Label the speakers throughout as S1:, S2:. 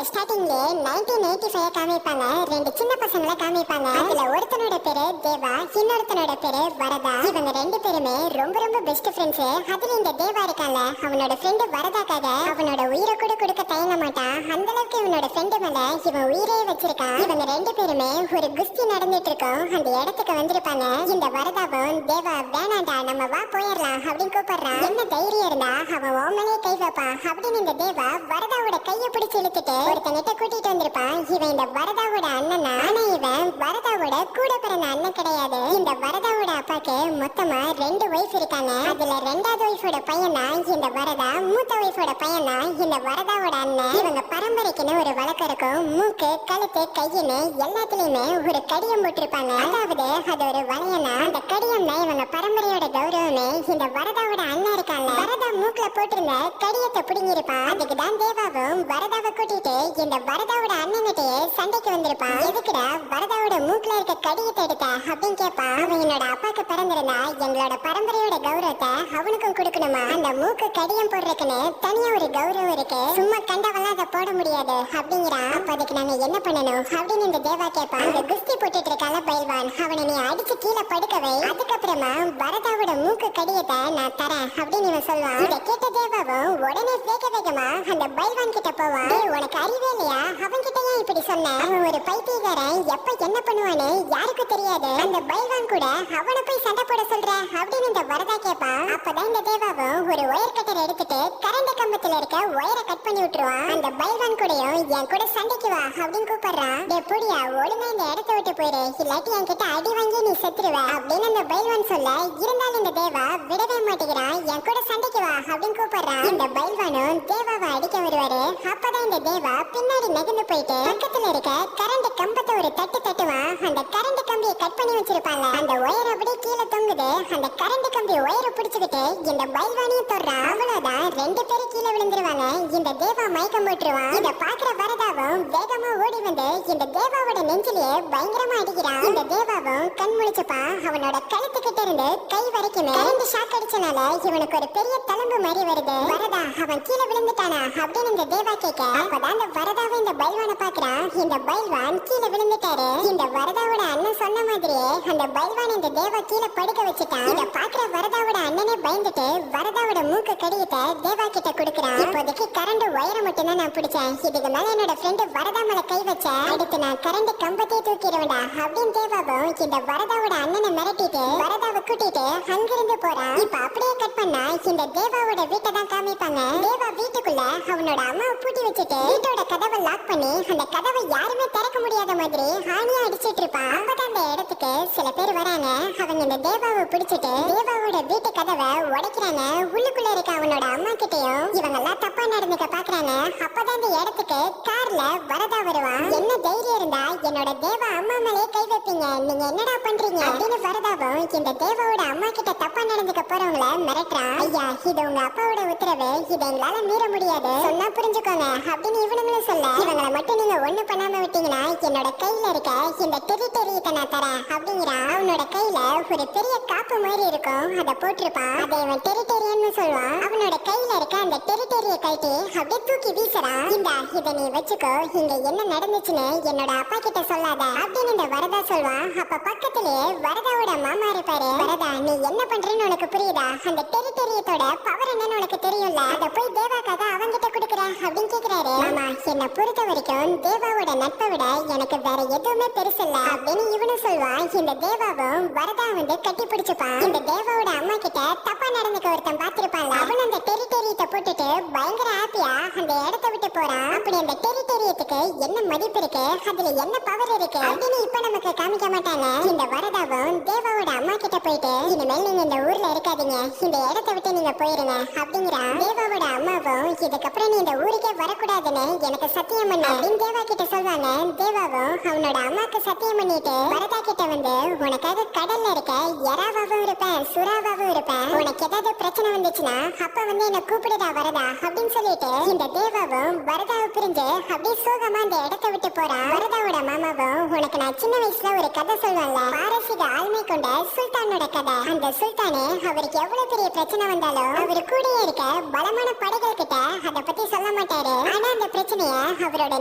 S1: ஸ்டார்டிங்ல 1985 காமிப்பாங்க. ரெண்டு சின்ன பசங்களை காமிப்பாங்க. அதுல ஒருத்தனோட பேரு தேவா, இன்னொருத்தனோட பேரு வரதா. இவங்க ரெண்டு பேருமே ரொம்ப ரொம்ப பெஸ்ட் ஃப்ரெண்ட்ஸ். அதுல இந்த தேவா இருக்காங்க, அவனோட ஃப்ரெண்டு வரதாக்காக அவனோட உயிரை கூட கொடுக்க தயங்க மாட்டான். அந்த அளவுக்கு இவனோட ஃப்ரெண்டு மேல இவன் உயிரே வச்சிருக்கான். இவங்க ரெண்டு பேருமே ஒரு குஸ்தி நடந்துட்டு இருக்கோம் அந்த இடத்துக்கு வந்திருப்பாங்க. இந்த வரதாவும் தேவா வேணாண்டா நம்ம வா போயிடலாம் அப்படின்னு கூப்பிடுறான். என்ன தைரியம் இருந்தா அவன் ஓமனே கை வைப்பான் அப்படின்னு இந்த தேவா வரதாவோட கையை பிடிச்சு இழுத்துட்டு ஒருத்தங்கிட்ட கூட்டிட்டு வந்திருப்பான். இவன் இந்த வரதாவோட அண்ணனா, ஆனா இவன் வரதாவோட கூட பிறந்த அண்ணன் கிடையாது. இந்த வரதாவோட அப்பாக்கு மொத்தமா 2 ஒய்ஃப் இருக்காங்க. அதுல 2வது ஒய்ஃபோட பையன் தான் இந்த வரதா, மூத்த ஒய்ஃபோட பையன் தான் இந்த வரதாவோட அண்ணன். இவங்க பரம்பரைக்குன்னு ஒரு வழக்கம் இருக்கும். மூக்கு, கழுத்து, கையின்னு எல்லாத்துலயுமே ஒரு கடியம் போட்டிருப்பாங்க. அதாவது அது ஒரு வளையனா. அந்த கடியம் தான் இவங்க பரம்பரையோட கௌரவமே. இந்த வரதாவோட அண்ணன் இருக்காங்க, வரதா மூக்குல போட்டிருந்த கடியத்தை பிடுங்கிருப்பான். அதுக்குதான் தேவாவும் வரதாவை கூட்டிட்டு இந்த வரதாவோட அண்ணன்கிட்டயே சண்டைக்கு வந்திருப்பான். எதுக்குடா வரதாவோட மூக்குல இருக்க கடியத்தை எடுத்த அப்படின்னு கேட்பான். அவன் என்னோட அப்பாக்கு பிறந்திருந்தா எங்களோட பரம்பரையோட கௌரவத்தை அவனுக்கும் கொடுக்கணுமா, அந்த மூக்கு கடியம் போடுறதுக்குன்னு தனியா ஒரு கௌரவம் இருக்கு, சும்மா கண்டவெல்லாம் அதை போட முடியாது அப்படிங்கிறான். அப்ப அதுக்கு நாங்க என்ன பண்ணணும் அப்படின்னு இந்த தேவா கேட்பான். அந்த குஸ்தி போட்டுட்டு இருக்கால பைல்வான், அவனை நீ அடிச்சு கீழே படுக்கவை, அதுக்கப்புறமா வரதாவோட மூக்கு கடியத்தை நான் தரேன் அப்படின்னு இவன் சொல்லுவான். இதை கேட்ட தேவாவும் உடனே வேகமா அந்த பைல்வான் கிட்ட போவான். உனக்கு அறிவே இல்லையா, அவன் கிட்ட ஏன் இப்படி சொன்ன, அவன் ஒரு பைத்தியக்காரன், எப்ப என்ன பண்ணுவான்னு யாருக்கும் தெரியாது, அந்த பைல்வான் கூட அவனை போய் சண்டை போட சொல்ற அப்படின்னு இந்த வரதா கேட்பான். அப்பதான் இந்த தேவாவும் ஒரு ஒயர் கட்டர் எடுத்துட்டு கரண்ட் கம்பத்துல இருக்க ஒயரை கட் பண்ணி விட்டுருவான். அந்த பைல்வான் கூடயும் என் கூட சண்டைக்கு வா அப்படின்னு கூப்பிடுறான். டே புடியா, ஒழுங்கா இந்த இடத்த விட்டு போயிரு, இல்லாட்டி என் கிட்ட அடி வாங்கி நீ செத்துருவ அப்படின்னு அந்த பைல்வான் சொல்ல, இருந்தாலும் இந்த தேவா விடவே மாட்டேங்கிறான். என் கூட சண்டைக்கு வா அப்படின்னு கூப்பிடுறான். இந்த பைல்வானும் தேவாவை அடிக்க வருவாரு. அப்பதான் இந்த தேவா பின்னாடி நகர்ந்து போயிட்டு பக்கத்துல இருக்க கரண்ட் கம்பத்தை ஒரு தட்டு தட்டுவான். அந்த கரண்ட் கம்பியை கட் பண்ணி வச்சிருப்பாங்க. அந்த ஒயர் அப்படியே கீழே தொங்குது. அந்த கரண்ட் கம்பி ஒயரை பிடிச்சுக்கிட்டு இந்த பைல்வானையும் தொடுறான். அவ்வளவுதான், 2 பேரும் கீழே விழுந்துருவாங்க. இந்த தேவா மயக்கம் போட்டுருவான். இத பாக்குற வரதாவும் வேகமா ஓடி வந்து இந்த தேவாவோட நெஞ்சிலேயே பயங்கரமா அடிக்கிறான். இந்த தேவாவும் கண் முழிச்சுப்பான். அவனோட கழுத்து கிட்ட இருந்து கை வரைக்குமே கரண்ட் ஷாக் அடிச்சனால இவனுக்கு ஒரு பெரிய தழும்பு மாதிரி வருது. வரதா அவன் கீழே விழுந்துட்டானா அப்படின்னு இந்த தேவா கேட்க, அப்பதான் இந்த வரதாவை இந்த பைல்வானை பாக்குறான். இந்த பைல்வான் கீழே விழுந்துட்டாரு. இந்த வரதாவோட அண்ணன் சொன்ன மாதிரியே அந்த பைல்வான் இந்த தேவா கீழே படுக்க வச்சுட்டான். இத பாக்குற வரதாவோட அண்ணனே பயந்துட்டு வரதாவோட மூக்கு கடியத்தை தேவா கிட்ட கொடுக்குறான். இப்போதைக்கு கரண்ட் ஒயரை மட்டும் தான் நான் பிடிச்சேன், இதுக்கு மேல என்னோட ஃப்ரெண்டு வரதா மேல கை வச்ச அடுத்து நான் கரண்ட் கம்பத்தையே தூக்கிடுவேண்டா அப்படின்னு தேவாவும் இந்த வரதாவோட அண்ணனை மிரட்டிட்டு வரதாவை கூட்டிட்டு அங்கிருந்து போறான். இப்ப அப்படியே கட் பண்ணா இந்த தேவாவோட வீட்டை தான் காமிப்பாங்க. தேவா வீட்டுக்குள்ள அவனோட அம்மாவை பூட்டி வச்சுட்டு வீட்டோட கதவை லாக் பண்ணி அந்த கதவை யாருமே திறக்க முடியாத மாதிரி ஆணியா அடிச்சிட்டு இருப்பான். அப்பதான் அந்த இடத்துக்கு சில பேர் வராங்க. அவங்க இந்த தேவாவை பிடிச்சிட்டு தேவாவோட வீட்டு கதவை உடைக்கிறாங்க. உள்ளுக்குள்ள இருக்க அவனோட அம்மா கிட்டயும் இவங்க எல்லாம் தப்பா நடந்துக்க பாக்குறாங்க. அப்பதான் இந்த இடத்துக்கு கார்ல வரதா வருவான். என்ன தைரியம் இருந்தா என்னோட தேவா அம்மா மேலே கை வைப்பீங்க, நீங்க என்னடா பண்றீங்க அப்படின்னு வரதாவும் இந்த தேவாவோட அம்மா கிட்ட தப்பா நடந்துக்க போறவங்கள மிரட்டுறான். ஐயா, இது உங்க அப்பாவோட உத்தரவு, இதை எங்களால மீற முடியாது, சொன்னா புரிஞ்சுக்கோங்க அப்படின்னு இவனுங்களும் சொல்ல, இவங்களை மட்டும் நீங்க ஒண்ணு பண்ணாம விட்டீங்கன்னா என்னோட கையில இருக்க இந்த டெரிட்டரியத்தை நான் தரேன் அப்படிங்கிறான். அவனோட கையில ஒரு பெரிய காப்பு மாதிரி இருக்கும், அதை போட்டிருப்பான். அதை இவன் டெரிட்டரியன்னு சொல்லுவான். அவனோட கையில இருக்க அந்த டெரிட்டரிய கழட்டி அப்படியே தூக்கி வீசுறான். இந்தா இதை நீ வச்சுக்கோ, இங்க என்ன நடந்துச்சுன்னு என்னோட அப்பா கிட்ட சொல்லாத அப்படின்னு இந்த வரதா சொல்வான். அப்ப பக்கத்திலேயே வரதாவோட மாமா இருப்பாரு. வரதா, நீ என்ன பண்றேன்னு உனக்கு புரியுதா, அந்த டெரிட்டரியத்தோட பவர் என்னன்னு உனக்கு தெரியும்ல, அதை போய் தேவாக்காக அவங்கிட்ட கொடுக்குற அப்படின்னு கேக்குறாரு. மாமா, என்னை பொறுத்த வரைக்கும் தேவாவோட நட்பை விட எனக்கு வேற எதுவுமே பெருசு இல்ல அப்படின்னு இவனும் சொல்வான். இந்த தேவாவும் வரதா வந்து கட்டி பிடிச்சுப்பான். இந்த தேவாவோட அம்மா கிட்ட தப்பா நடந்துக்க ஒருத்தன் பாத்திருப்பான்ல, அவன் அந்த டெரிட்டரியத்தை போட்டுட்டு பயங்கர ஹாப்பியா அந்த இடத்தை விட்டு போறான். அப்படி அந்த டெரிட்டரியத்துக்கு என்ன மதிப்பு இருக்கு, அதுல என்ன பவர் இருக்கு அப்படின்னு இப்ப நமக்கு காமிக்க மாட்டாங்க. இந்த வரதாவும் தேவாவோட அம்மா கிட்ட போயிட்டு இனிமேல் நீங்க இந்த ஊர்ல இருக்காதீங்க, இந்த இடத்தை விட்டு நீங்க போயிருங்க அப்படிங்கிறான். தேவாவோட அம்மாவும் இதுக்கப்புறம் நீ இந்த ஊருக்கே வரக்கூடாதுன்னு எனக்கு சத்தியம் பண்ண அப்படின்னு தேவா கிட்ட சொல்வாங்க. தேவாவும் அவனோட அம்மாக்கு சத்தியம் பண்ணிட்டு வரதா கிட்ட வந்து உனக்காக கடல்ல இருக்க எறாவாவும் இருப்பேன், சுறாவாவும் இருப்பேன், உனக்கு ஏதாவது பிரச்சனை வந்துச்சுன்னா அப்ப வந்து என்ன கூப்பிடுதா வரதா அப்படின்னு சொல்லிட்டு இந்த தேவாவும் வரதாவை பிரிஞ்சு அப்படியே சோகமா அந்த இடத்தை விட்டு போறான். வரதாவோட மாமாவும் உனக்கு நான் சின்ன வயசுல ஒரு கதை சொல்லுவாங்கல்ல, பாரசீக ஆழ்மை கொண்ட சுல்தானோட கதை. அந்த சுல்தானே அவருக்கு எவ்வளவு பெரிய பிரச்சனை வந்தாலும் அவர் கூடயே இருக்க பலமான படைகள் கிட்ட அதை பத்தி சொல்ல சொல்ல மாட்டாரு. ஆனா அந்த பிரச்சனைய அவரோட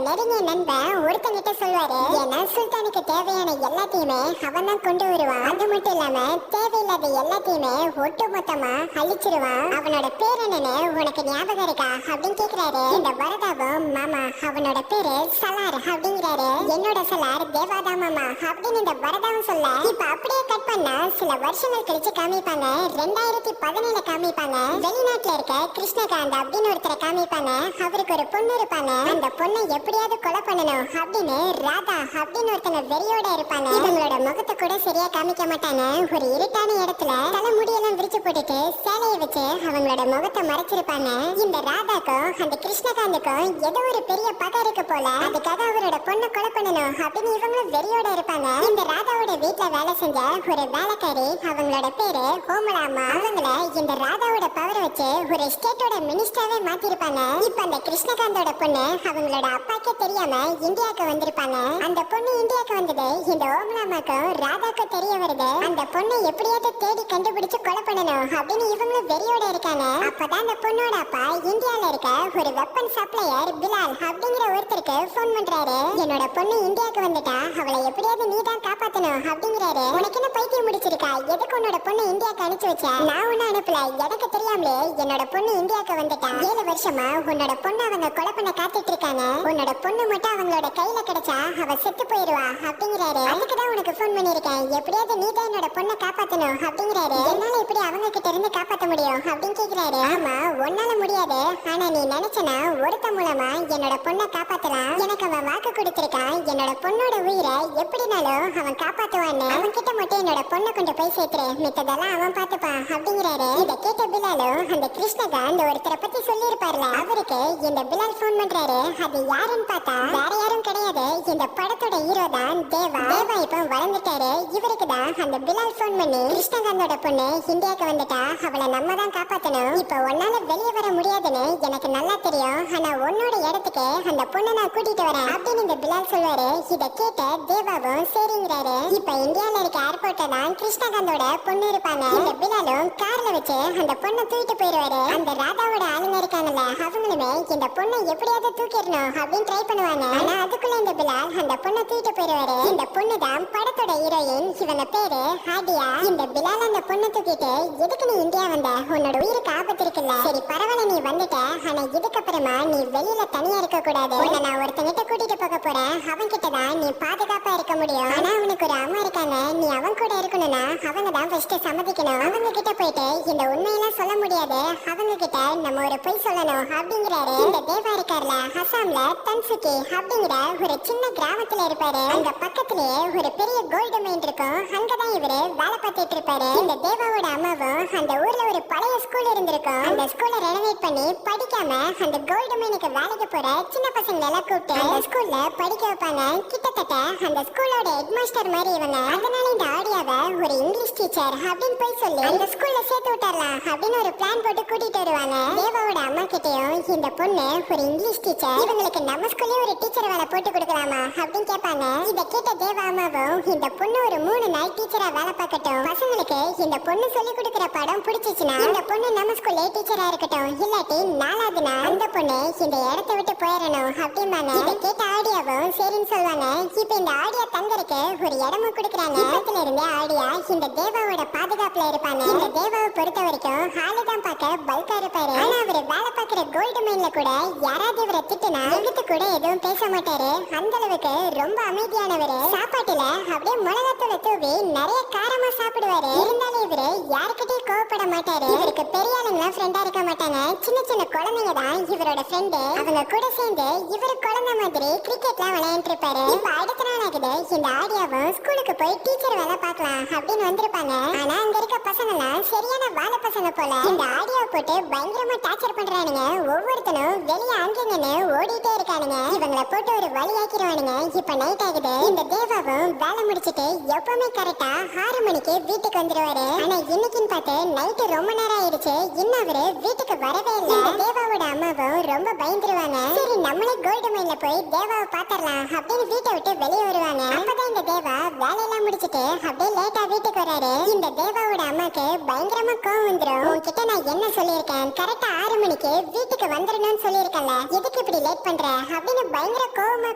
S1: நெருங்கிய நண்பன் ஒருத்தங்கிட்ட சொல்வாரு. ஏன்னா சுல்தானுக்கு தேவையான எல்லாத்தையுமே அவன் தான் கொண்டு வருவான். அது மட்டும் இல்லாம தேவையில்லாத எல்லாத்தையுமே ஒட்டு மொத்தமா அழிச்சிருவான். அவனோட பேர் என்னன்னு உனக்கு ஞாபகம் இருக்கா அப்படின்னு கேக்குறாரு. இந்த வரதாவும் மாமா அவனோட பேரு சலார் அப்படிங்கிறாரு. என்னோட சலார் தேவாதா மாமா அப்படின்னு இந்த வரதாவும் சொல்ல, இப்ப அப்படியே கட் பண்ணா சில வருஷங்கள் கழிச்சு காமிப்பாங்க. 2017 காமிப்பாங்க. வெளிநாட்டுல இருக்க கிருஷ்ணகாந்த் அப்படின்னு ஒருத்தரை காமிப்பாங்க. அவருக்கு ஒரு பொண்ணு இருப்பாங்க. அந்த பொண்ணை எப்படியாவது கொலை பண்ணணும் அப்படின்னு ராதா அப்படின்னு ஒருத்தங்க வெறியோட இருப்பாங்க. இவங்களோட முகத்தை கூட சரியா காமிக்க மாட்டாங்க. ஒரு இருட்டான இடத்துல தலைமுடியெல்லாம் விரிச்சு போட்டுட்டு சேலையை வச்சு அவங்களோட முகத்தை மறைச்சிருப்பாங்க. இந்த ராதாக்கும் அந்த கிருஷ்ணகாந்துக்கும் ஏதோ ஒரு பெரிய பகை இருக்கு போல. அதுக்காக அவரோட பொண்ணை கொலை பண்ணணும் அப்படின்னு இவங்களும் வெறியோட இருப்பாங்க. இந்த ராதாவோட வீட்டுல வேலை செஞ்ச ஒரு வேலைக்காரி அவங்களோட பேரு கோமலாமா. அவங்கள இந்த ராதாவோட பவரை வச்சு ஒரு ஸ்டேட்டோட மினிஸ்டராவே மாத்திருப்பாங்க. இப்ப அந்த கிருஷ்ணகாந்தோட பொண்ணு அவங்களோட அப்பாக்கே தெரியாம இந்தியாவுக்கு வந்திருப்பாங்க. அந்த பொண்ணு இந்தியாவுக்கு வந்தது இந்த ஓமலாமாக்கும் ராதாக்கு தெரிய வருது. அந்த பொண்ணை எப்படியாவது தேடி கண்டுபிடிச்சு கொலை பண்ணணும் அப்படின்னு இவங்களும் வெறியோட இருக்காங்க. அப்பதான் அந்த பொண்ணோட அப்பா இந்தியால இருக்க ஒரு வெப்பன் சப்ளையர் பிலால் அப்படிங்கிற ஒருத்தருக்கு போன் பண்றாரு. என்னோட பொண்ணு இந்தியாவுக்கு வந்துட்டா, அவளை எப்படியாவது நீ தான் காப்பாத்தணும் அப்படிங்கிறாரு. உனக்கு என்ன பைத்தியம் முடிச்சிருக்கா? எதுக்கு உன்னோட பொண்ணு இந்தியாவுக்கு அனுப்பிச்சு வச்ச? நான் ஒன்னும் அனுப்பல, எனக்கு தெரியாமலே என்னோட பொண்ணு இந்தியாவுக்கு வந்துட்டா. 7 வருஷமா உன்னோட பொண்ணு அவங்க கொலை பண்ண காத்துட்டு இருக்காங்க. உன்னோட பொண்ணு மட்டும் அவங்களோட கையில கிடைச்சா அவ செத்து போயிருவா அப்படிங்கிறாரு. அதுக்குதான் உனக்கு போன் பண்ணிருக்கேன், எப்படியாவது நீ தான் என்னோட பொண்ணை காப்பாத்தணும் அப்படிங்கிறாரு. என்னால இப்படி அவங்க கிட்ட இருந்து காப்பாத்த முடியும் அப்படின்னு கேக்குறாரு. ஆமா உன்னால முடியாது, ஆனா நீ நினைச்சனா ஒருத்த மூலமா என்னோட பொண்ணை காப்பாத்தலாம். எனக்கு அவன் வாக்கு கொடுத்திருக்கான், என்னோட பொண்ணோட உயிரை எப்படினாலும் அவன் காப்பாத்துவான்னு. அவன் கிட்ட மட்டும் என்னோட பொண்ணை கொண்டு போய் சேர்த்துரு, மித்ததெல்லாம் அவன் பாத்துப்பான் அப்படிங்கிறாரு. இத கேட்ட பிலாலும் அந்த கிருஷ்ணகாந்த் ஒருத்தரை பத்தி சொல்லி இருப்பார்ல, அவருக்கு இந்த பிலால் போன் பண்றாரு. அது யாருன்னு பார்த்தா வேற யாரும் கிடையாது, இந்த படத்தோட ஹீரோ தான் தேவா. தேவா இப்ப வளர்ந்துட்டாரு. இவருக்கு தான் அந்த பிலால் போன் பண்ணி கிருஷ்ணகாந்தோட பொண்ணு இந்தியாவுக்கு வந்துட்டா, அவளை நம்ம தான் காப்பாத்தணும். இப்ப உன்னால வெளியே வர முடியாதுன்னு எனக்கு நல்லா தெரியும், ஆனா உன்னோட இடத்துக்கு அந்த பொண்ணை நான் கூட்டிட்டு வரேன் அப்படின்னு இந்த பிலால் சொல்லுவாரு. இத கேட்ட தேவாவும் சரிங்கிறாரு. இப்ப இந்தியால இருக்க ஏர்போர்ட்ல தான் கிருஷ்ணகாந்தோட பொண்ணு இருப்பாங்க. இந்த பிலாலும் கார்ல வச்சு அந்த பொண்ணை தூக்கிட்டு போயிருவாரு. அந்த ராதாவோட ஆளுங்க இருக்காங்கல்ல, அவங்களுமே இந்த பொண்ணை எப்படியாவது தூக்கிடணும் அப்படின்னு ட்ரை பண்ணுவாங்க. ஆனா அதுக்குள்ள இந்த பிலால் அந்த பொண்ணை தூக்கிட்டு போயிருவாரு. இந்த பொண்ணு தான் படத்தோட ஹீரோயின், இவங்க பேரு ஆடியா. இந்த பிலால் அந்த பொண்ணை தூக்கிட்டு, எதுக்கு நீ இந்தியா வந்த? உன்னோட உயிருக்கு ஆபத்து இருக்குல்ல, சரி பரவாயில்ல நீ வந்துட்ட, ஆனா இதுக்கப்புறமா நீ வெளியில தனியா இருக்க கூடாது. உன்னை நான் ஒருத்தங்கிட்ட கூட்டிட்டு போக போறேன், அவன் கிட்ட தான் நீ பாதுகாப்பா இருக்க முடியும். ஆனா அவனுக்கு ஒரு அம்மா இருக்காங்க, நீ அவன் கூட இருக்கணும்னா அவங்க தான் ஃபர்ஸ்ட் சம்மதிக்கணும். அவங்க கிட்ட போயிட்டு இந்த உண்மையெல்லாம் சொல்ல முடியாது, அவங்க கிட்ட நம்ம ஒரு பொய் சொல்லணும் அப்படிங்கிறாரு. இந்த தேவா இருக்கார்ல, அசாம்ல தன்சுகி அப்படிங்கிற ஒரு சின்ன கிராமத்துல இருப்பாரு. அங்க பக்கத்திலேயே ஒரு பெரிய கோல்டு மைன் இருக்கும், அங்கதான் இவரு வேலை பார்த்துட்டு இருப்பாரு. இந்த தேவாவோட அம்மாவும் அந்த ஊர்ல ஒரு பழைய ஸ்கூல் இருந்திருக்கும், அந்த ஸ்கூலை ரெனோவேட் பண்ணி படிக்காம அந்த கோல்டு மைனுக்கு வேலைக்கு போற சின்ன பசங்களை எல்லாம் கூப்பிட்டு அந்த ஸ்கூல்ல படிக்க வைப்பாங்க. கிட்டத்தட்ட அந்த ஸ்கூலோட ஹெட் மாஸ்டர் மாதிரி இவங்க. அதனால இந்த ஆடியாவை ஒரு இங்கிலீஷ் டீச்சர் அப்படின்னு போய் சொல்லி அந்த ஸ்கூல்ல சேர்த்து விட்டுறலாம் அப்படின்னு ஒரு பிளான் போட்டு கூட்டிட்டு வருவாங்க. தேவாவோட அம்மா கிட்டயும் இந்த பொண்ணு ஒரு இங்கிலீஷ் டீச்சர், இவங்களுக்கு நம்ம ஸ்கூல்லயே ஒரு டீச்சர் வேலை போட்டு கொடுக்கலாமா அப்படின்னு கேட்பாங்க. இத கேட்ட தேவா அம்மாவும் இந்த பொண்ணு ஒரு 3 நாள் டீச்சரா வேலை பார்க்கட்டும், பசங்களுக்கு இந்த பொண்ணு சொல்லி கொடுக்கிற பாடம் பிடிச்சிச்சுன்னா இந்த பொண்ணு நம்ம ஸ்கூல்ல டீச்சரா இருக்கட்டும், இல்லாட்டி 4வது நாள் அந்த பொண்ணு இந்த இடத்தை விட்டு போயிடணும் அப்படிம்பாங்க. இத கேட்ட ஆடியாவும் சரின்னு சொல்லுவாங்க. இப்ப இந்த ஆடியா தங்கருக்கு ஒரு இடமும் கொடுக்குறாங்க. இப்பத்துல இருந்து ஆடியா இந்த தேவாவோட பாதுகாப்புல இருப்பாங்க. இந்த தேவாவை பொறுத்த வரைக்கும் ஹாலிதான் பார்க்க பல்கா இருப்பாரு, ஆனா அவரு வேலை பார்க்கிற கோல்டு மைன்ல கூட யாராவது இவரை திட்டுனா எடுத்து கூட எதுவும் பேச மாட்டாரு. அந்த அளவுக்கு ரொம்ப அமைதியானவரு. சாப்பாட்டுல அப்படியே மிளகாத்தூளை தூவி நிறைய காரமா சாப்பிடுவாரு. இருந்தாலும் இவரு யாருக்கிட்டையும் கோவப்பட மாட்டாரு. இவருக்கு பெரிய ஆளுங்களாம் ஃப்ரெண்டா இருக்க மாட்டாங்க, சின்ன சின்ன குழந்தைங்க தான் இவரோட ஃப்ரெண்டு. அவங்க கூட சேர்ந்து இவரு குழந்தை மாதிரி கிரிக்கெட்லாம் விளையாண்டு இருப்பாரு. இப்ப அடுத்த நாள் ஆகுது, இந்த ஆடியாவும் ஸ்கூலுக்கு போய் டீச்சர் வேலை பார்க்கலாம் அப்படின்னு வந்திருப்பாங்க. ஆனா அங்க இருக்க பசங்க எல்லாம் சரியான வாழ பசங்க போல இந்த ஆடியாவை போட்டு பயங்கரமா டார்ச்சர் பண்றானுங்க. ஒவ்வொருத்தனும் வெளியே அங்கங்கன்னு ஓடிட்டே இருக்கானுங்க. இவங்களை போட்டு ஒரு வழியாக்கிடுவானுங்க. இப்ப நைட் ஆகுது. இந்த தேவாவும் வேலை முடிச்சிட்டு எப்பவுமே கரெக்டா 6 மணிக்கு வீட்டுக்கு வந்துருவாரு. ஆனா இன்னைக்குன்னு பார்த்து நைட்டு ரொம்ப நேரம் ஆயிடுச்சு, இன்னும் அவரு வீட்டுக்கு வரவே இல்ல. இந்த தேவாவோட அம்மாவும் ரொம்ப பயந்துருவாங்க. சரி நம்மளே கோல்டு மைன்ல போய் தேவாவை பாத்திரலாம் அப்படின்னு வீட்டை விட்டு வெளியே வருவாங்க. அப்பதான் இந்த தேவா வேலையெல்லாம் முடிச்சிட்டு அப்படியே லேட்டா வீட்டுக்கு வராரு. இந்த தேவாவோட அம்மாக்கு பயங்கரமா கோவம் வந்துரும். உன்கிட்ட நான் என்ன சொல்லியிருக்கேன், கரெக்டா 6 மணிக்கு வீட்டுக்கு வந்துடணும்னு சொல்லியிருக்கேன்ல, எதுக்கு இப்படி லேட் பண்ற அப்படின்னு பயங்கர கோவமா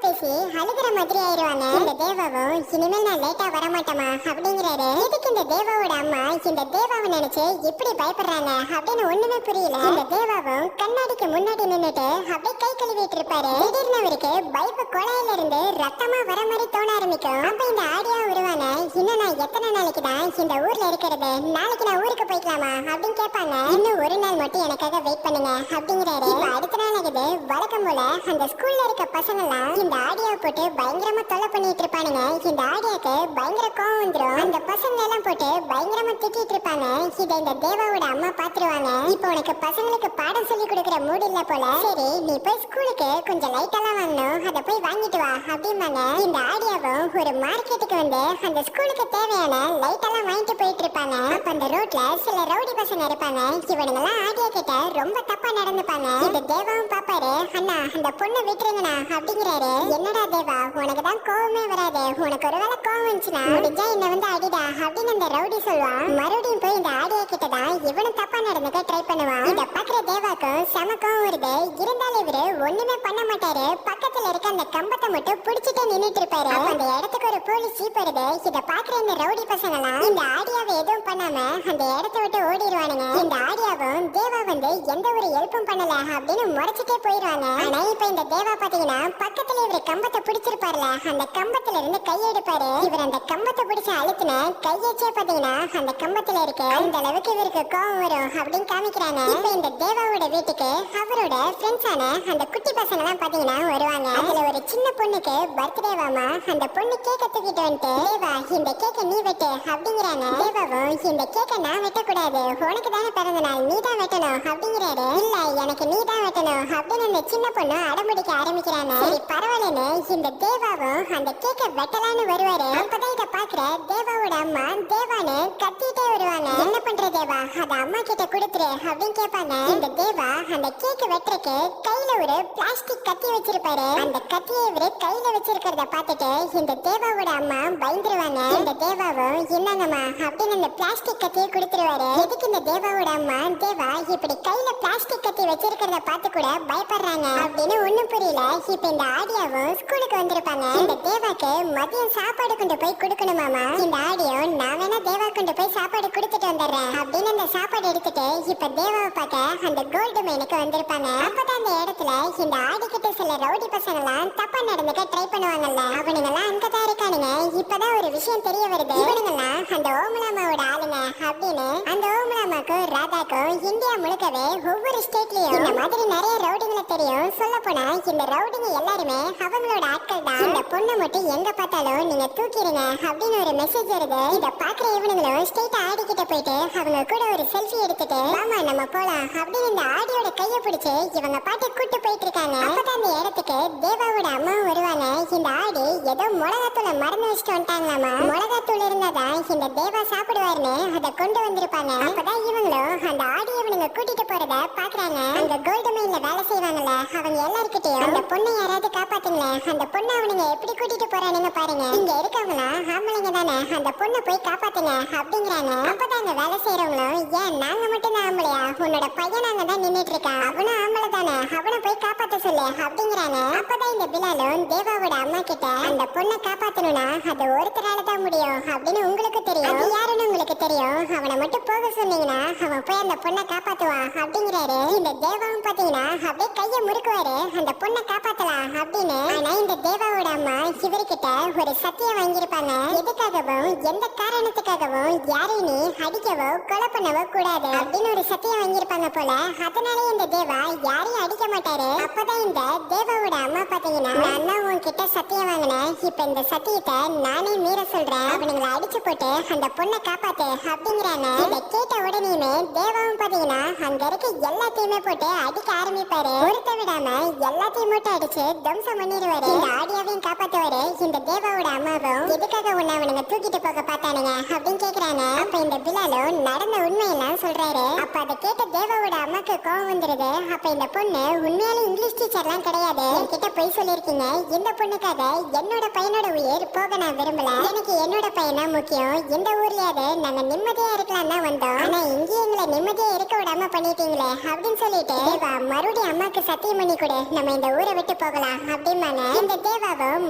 S1: பேசி அழுகிற மாதிரி ஆயிருவாங்க. இந்த தேவாவும் இனிமேல் நான் லேட்டா வரமாட்டேமா அப்படிங்கிறாரு. எதுக்கு இந்த தேவாவோட அம்மா இந்த தேவாவை நினைச்சு இப்படி பயப்படுறாங்க அப்படின்னு ஒண்ணுமே புரியல. இந்த தேவாவும் கண்ணாடிக்கு முன்னாடி நின்னுட்டு அப்படியே கை கழுவிட்டு இருப்பாரு. திடீர்னு அவருக்கு பைப்பு குழாயில இருந்து ரத்தமா வர மாதிரி தோண ஆரம்பிக்கும். அப்ப இந்த ஆடியா வருவாங்க. இன்னும் நான் எத்தனை நாளைக்கு தான் இந்த ஊர்ல இருக்கிறது, நாளைக்கு நான் ஊருக்கு போய்க்கலாமா அப்படின்னு கேட்பாங்க. இன்னும் ஒரு நாள் மட்டும் எனக்காக வெயிட் பண்ணுங்க அப்படிங்கிறாரு. இப்ப அடுத்த நாள் ஆகுது. வழக்கம் போல அந்த ஸ்கூல்ல இருக்க பசங்க எல்லாம் இந்த ஆடியாவை போட்டு பயங்கரமா தொல்லை பண்ணிட்டு இருப்பானுங்க. இந்த ஆடியாக்கு பயங்கர கோவம் வந்துரும். அந்த பசங்க எல்லாம் போட்டு பயங்கரமா திட்டிட்டு இருப்பாங்க. இதை இந்த தேவாவோட அம்மா பாத்துருவாங்க. இப்போ உனக்கு பசங்களுக்கு பாடம் சொல்லி கொடுக்கற மூடு இல்ல போல, சரி நீ போய் ஸ்கூலுக்கு கொஞ்சம் லைட் எல்லாம் வாங்கணும், அதை போய் வாங்கிட்டு வா அப்படிம்பாங்க. இந்த ஆடியாவும் ஒரு மார்க்கெட்டுக்கு வந்து அந்த ஸ்கூலுக்கு தேவையான லைட் எல்லாம் வாங்கிட்டு போயிட்டு இருப்பாங்க. அப்ப அந்த ரோட்ல சில ரவுடி பசங்க இருப்பாங்க. இவனுங்க எல்லாம் ஆடியா கிட்ட ரொம்ப தப்பா நடந்துப்பாங்க. இந்த தேவாவும் பாப்பாரு. அண்ணா அந்த பொண்ணை விட்டுருங்கண்ணா அப்படிங்கிறாரு. என்னடா தேவா உனக்கு தான் கோவமே வராது, உனக்கு ஒருவேளை கோவம் வந்துச்சுன்னா முடிஞ்சா என்ன வந்து அடிடா அப்படின்னு அந்த ரவுடி சொல்லுவான். மறுபடியும் போய் இந்த ஆடியா கிட்ட தான் இவனும் தப்பா நடந்துக்க ட்ரை பண்ணுவான். இத பாக்குற தேவாக்கும் செம கோவம் வருது. இருந்தாலும் இவரு ஒண்ணுமே பண்ண மாட்டாரு. பக்கத்துல இருக்க அந்த கம்பத்தை மட்டும் புடிச்சிட்டு நின்னுட்டு இருப்பாரு. அந்த இடத்துக்கு ஒரு போலீஸ் ஜீப் வருது. இத பாக்குற இந்த ரவுடி பசங்க எல்லாம் இந்த ஆடியாவை எதுவும் பண்ணாம அந்த இடத்த விட்டு ஓடிடுவானுங்க. இந்த ஆடியாவும் தேவா வந்து எந்த ஒரு ஹெல்ப்பும் பண்ணல அப்படின்னு முறைச்சிட்டே போயிடுவாங்க. ஆனா இப்ப இந்த தேவா பாத்தீங்கன்னா பக்கத்துல இவரு கம்பத்தை பிடிச்சிருப்பாருல, அந்த கம்பத்துல இருந்து கையெடுப்பாரு. இவர் அந்த கம்பத்தை பிடிச்சு அழுத்தின கையச்சே பாத்தீங்கன்னா அந்த கம்பத்துல இருக்கு. அந்த அளவுக்கு இவருக்கு கோவம் வரும் அப்படின்னு காமிக்கிறாங்க. இப்ப இந்த தேவாவோட வீட்டுக்கு அவரோட ஃப்ரெண்ட்ஸான அந்த குட்டி பசங்க எல்லாம் பாத்தீங்கன்னா வருவாங்க. அதுல ஒரு சின்ன பொண்ணுக்கு பர்த்டேவாமா. அந்த பொண்ணு கேக்க தூக்கிட்டு வந்துட்டு தேவா இந்த கேக்க நீ வெட்டு அப்படிங்கிறாங்க. தேவாவும் இந்த கேக்க நான் வெட்டக்கூடாது, உனக்கு தானே பிறந்த நாள், நீ தான் வெட்டணும் அப்படிங்கிறாரு. இல்ல எனக்கு நீ தான் வெட்டணும் அப்படின்னு அந்த சின்ன பொண்ணு அடம்பிடிக்க ஆரம்பிக்கிறாங்க. சரி பரவாயில்லன்னு இந்த தேவாவும் அந்த கேக்க வெட்டலான்னு வருவாரு. அப்பதான் இத பாக்குற தேவாவோட அம்மா தேவான்னு கத்திட்டே வருவாங்க. என்ன பண்ற தேவா, அத அம்மா கிட்ட கொடுத்துரு அப்படின்னு கேட்பாங்க. இந்த தேவா அந்த கேக் வெட்டுறக்கு கையில ஒரு பிளாஸ்டிக் கத்தி வச்சிருப்பாரு. அந்த கத்தியை இவரு கையில வச்சிருக்கிறத பார்த்துட்டு இந்த தேவாவோட அம்மா பயந்துருவாங்க. இந்த தேவாவும் இன்னாங்கம்மா அப்படின்னு அந்த பிளாஸ்டிக் கத்தியை கொடுத்துருவாரு. எதுக்கு இந்த தேவாவோட அம்மா தேவா இப்படி கையில பிளாஸ்டிக் கத்தி வச்சிருக்கிறத பார்த்து கூட பயப்படுறாங்க அப்படின்னு ஒண்ணும் புரியல. இப்ப இந்த ஆடியாவும் ஸ்கூலுக்கு வந்திருப்பாங்க. இந்த தேவாக்கு மதியம் சாப்பாடு கொண்டு போய் கொடுக்கணுமாமா. இந்த ஆடியோ நான் வேணா தேவா கொண்டு போய் சாப்பாடு கொடுத்துட்டு வந்துடுறேன் அப்படின்னு அந்த சாப்பாடு எடுத்துட்டு இப்ப தேவாவை பார்க்க அந்த கோல்டு மைனுக்கு வந்திருப்பாங்க. அப்பதான் அந்த இடத்துல இந்த ஆடிக்கிட்ட சில ரவுடி பசங்க எல்லாம் தப்பா நடந்துக்க ட்ரை பண்ணுவாங்கல்ல, அவனுங்க எல்லாம் அங்கதான் இருக்கானுங்க. இப்பதான் ஒரு விஷயம் தெரிய வருது, இவனுங்க எல்லாம் அந்த ஓமலாமாவோட ஆளுங்க அப்படின்னு. அந்த ஓமலாமாக்கும் ராதாக்கும் இந்தியா முழுக்கவே ஒவ்வொரு ஸ்டேட்லயும் இந்த மாதிரி நிறைய ரவுடிங்களை தெரியும். சொல்ல போனா இந்த ரவுடிங்க எல்லாருமே அவங்களோட ஆட்கள் தான். இந்த பொண்ணை மட்டும் எங்க பார்த்தாலும் நீங்க தூக்கிடுங்க அப்படின்னு ஒரு மெசேஜ் வருது. இத பாக்குற இவனுங்களும் ஸ்ட்ரெயிட்டா ஆடிக்கிட்ட போயிட்டு அவங்க கூட ஒரு செல்ஃபி எடுத்துட்டு வாமா நம்ம போலாம் அப்படின்னு இந்த ஆடியோட கைய பிடிச்சு இவங்க பாட்டு கூட்டு போயிட்டு இருக்காங்க. அப்பதான் அந்த இடத்துக்கு தேவாவோட அம்மாவும் வருவாங்க. இந்த ஆடி ஏதோ மிளகாத்தூளை மறந்து வச்சுட்டு வந்துட்டாங்களாமா. மிளகாத்தூள் இருந்தாதான் இந்த தேவா சாப்பிடுவாருன்னு அதை கொண்டு வந்திருப்பாங்க. அப்பதான் இவங்களும் அந்த ஆடி இவனுங்க கூட்டிட்டு போறத பாக்குறாங்க. அந்த கோல்டு மைன்ல வேலை செய்வாங்கல்ல அவங்க எல்லாருக்கிட்டையும் அந்த பொண்ணை யாராவது காப்பாத்துங்களேன், அந்த பொண்ணை அவனுங்க எப்படி கூட்டிட்டு போறானுங்க பாருங்க, இங்க இருக்கவங்களா ஆம்பளைங்க தானே, அந்த பொண்ணை போய் காப்பாத்துங்க அப்படிங்கிறாங்க. அப்பதான் அங்க வேலை செய்யறவங்களும் ஏன் நாங்க மட்டும் தான் ஆம்பளையா, உன்னோட பையன் நாங்க தான் நின்னுட்டு இருக்கான், அவனும் ஆம்பளை தானே, அவனை போய் காப்பாத்த சொல்லு அப்படிங்கிறாங்க. அப்பதான் இந்த பிலாலும் தேவாவோட அம்மா கிட்ட அந்த பொண்ணை காப்பாத்தணும்னா அது ஒருத்தரால தான் முடியும் அப்படின்னு உங்களுக்கு தெரியும், அது யாருன்னு உங்களுக்கு தெரியும், அவனை மட்டும் போக சொன்னீங்கன்னா அவன் போய் அந்த பொண்ணை காப்பாத்துவான் அப்படிங்கிறாரு. இந்த தேவாவும் பாத்தீங்கன்னா அப்படியே கைய முறுக்குவாரு அந்த பொண்ணை காப்பாத்தலாம் அப்படின்னு. ஆனா இந்த தேவாவோட அம்மா இவர்கிட்ட ஒரு சத்தியம் வாங்கியிருப்பாங்க, எதுக்காகவும் எந்த காரணத்துக்காகவும் யாரையும் நீ அடிக்கவோ கொலை பண்ணவோ கூடாது அப்படின்னு ஒரு சத்தியம் வாங்கியிருப்பாங்க போல. அதனாலே இந்த தேவா யாரையும் அடிக்க மாட்டாரு. அப்பதான் இந்த தேவாவோட அம்மா பாத்தீங்கன்னா நான் நான் உன்கிட்ட சத்தியம் வாங்கினேன். இப்ப இந்த சத்தியத்தை நானே மீற சொல்றேன். அவனுங்களை அடிச்சு போட்டு அந்த பொண்ணை காப்பாத்து அப்படிங்கிறாங்க. இதை கேட்ட உடனேயுமே தேவாவும் பாத்தீங்கன்னா அங்க இருக்க எல்லாத்தையுமே போட்டு அடிக்க ஆரம்பிப்பாரு. ஒருத்த விடாம எல்லாத்தையும் மட்டும் அடிச்சு தம்சம் பண்ணிடுவாரு. இந்த ஆடியாவையும் காப்பாத்துவாரு. இந்த தேவாவோட அம்மாவும் எதுக்காக உன்னை அவனுங்க தூக்கிட்டு போக பார்த்தானுங்க அப்படின்னு கேக்குறாங்க. அப்ப இந்த பிலாலும் நடந்த உண்மையெல்லாம் சொல்றாரு. அப்ப அதை கேட்ட தேவாவோட அம்மாக்கு கோவம் வந்துருது. அப்ப இந்த பொண்ணு உண்மையாலே இங்கிலீஷ் டீச்சர்லாம் கிடையாது, என்கிட்ட போய் சொல்லிருக்கீங்க. இந்த பொண்ணுக்காக என்னோட பையனோட உயிர் போக நான் விரும்பல. எனக்கு என்னோட பையனா முக்கியம். இந்த ஊர்லயாவது நாங்க நிம்மதியா இருக்கலாம் தான் வந்தோம். ஆனா இங்கேயும் எங்களை நிம்மதியா இருக்க விடாம பண்ணிட்டீங்களே அப்படின்னு சொல்லிட்டு தேவா மறுபடியும் அம்மாக்கு சத்தியம் பண்ணி கொடு, நம்ம இந்த ஊரை விட்டு போகலாம் அப்படிம்பாங்க. இந்த தேவாவும்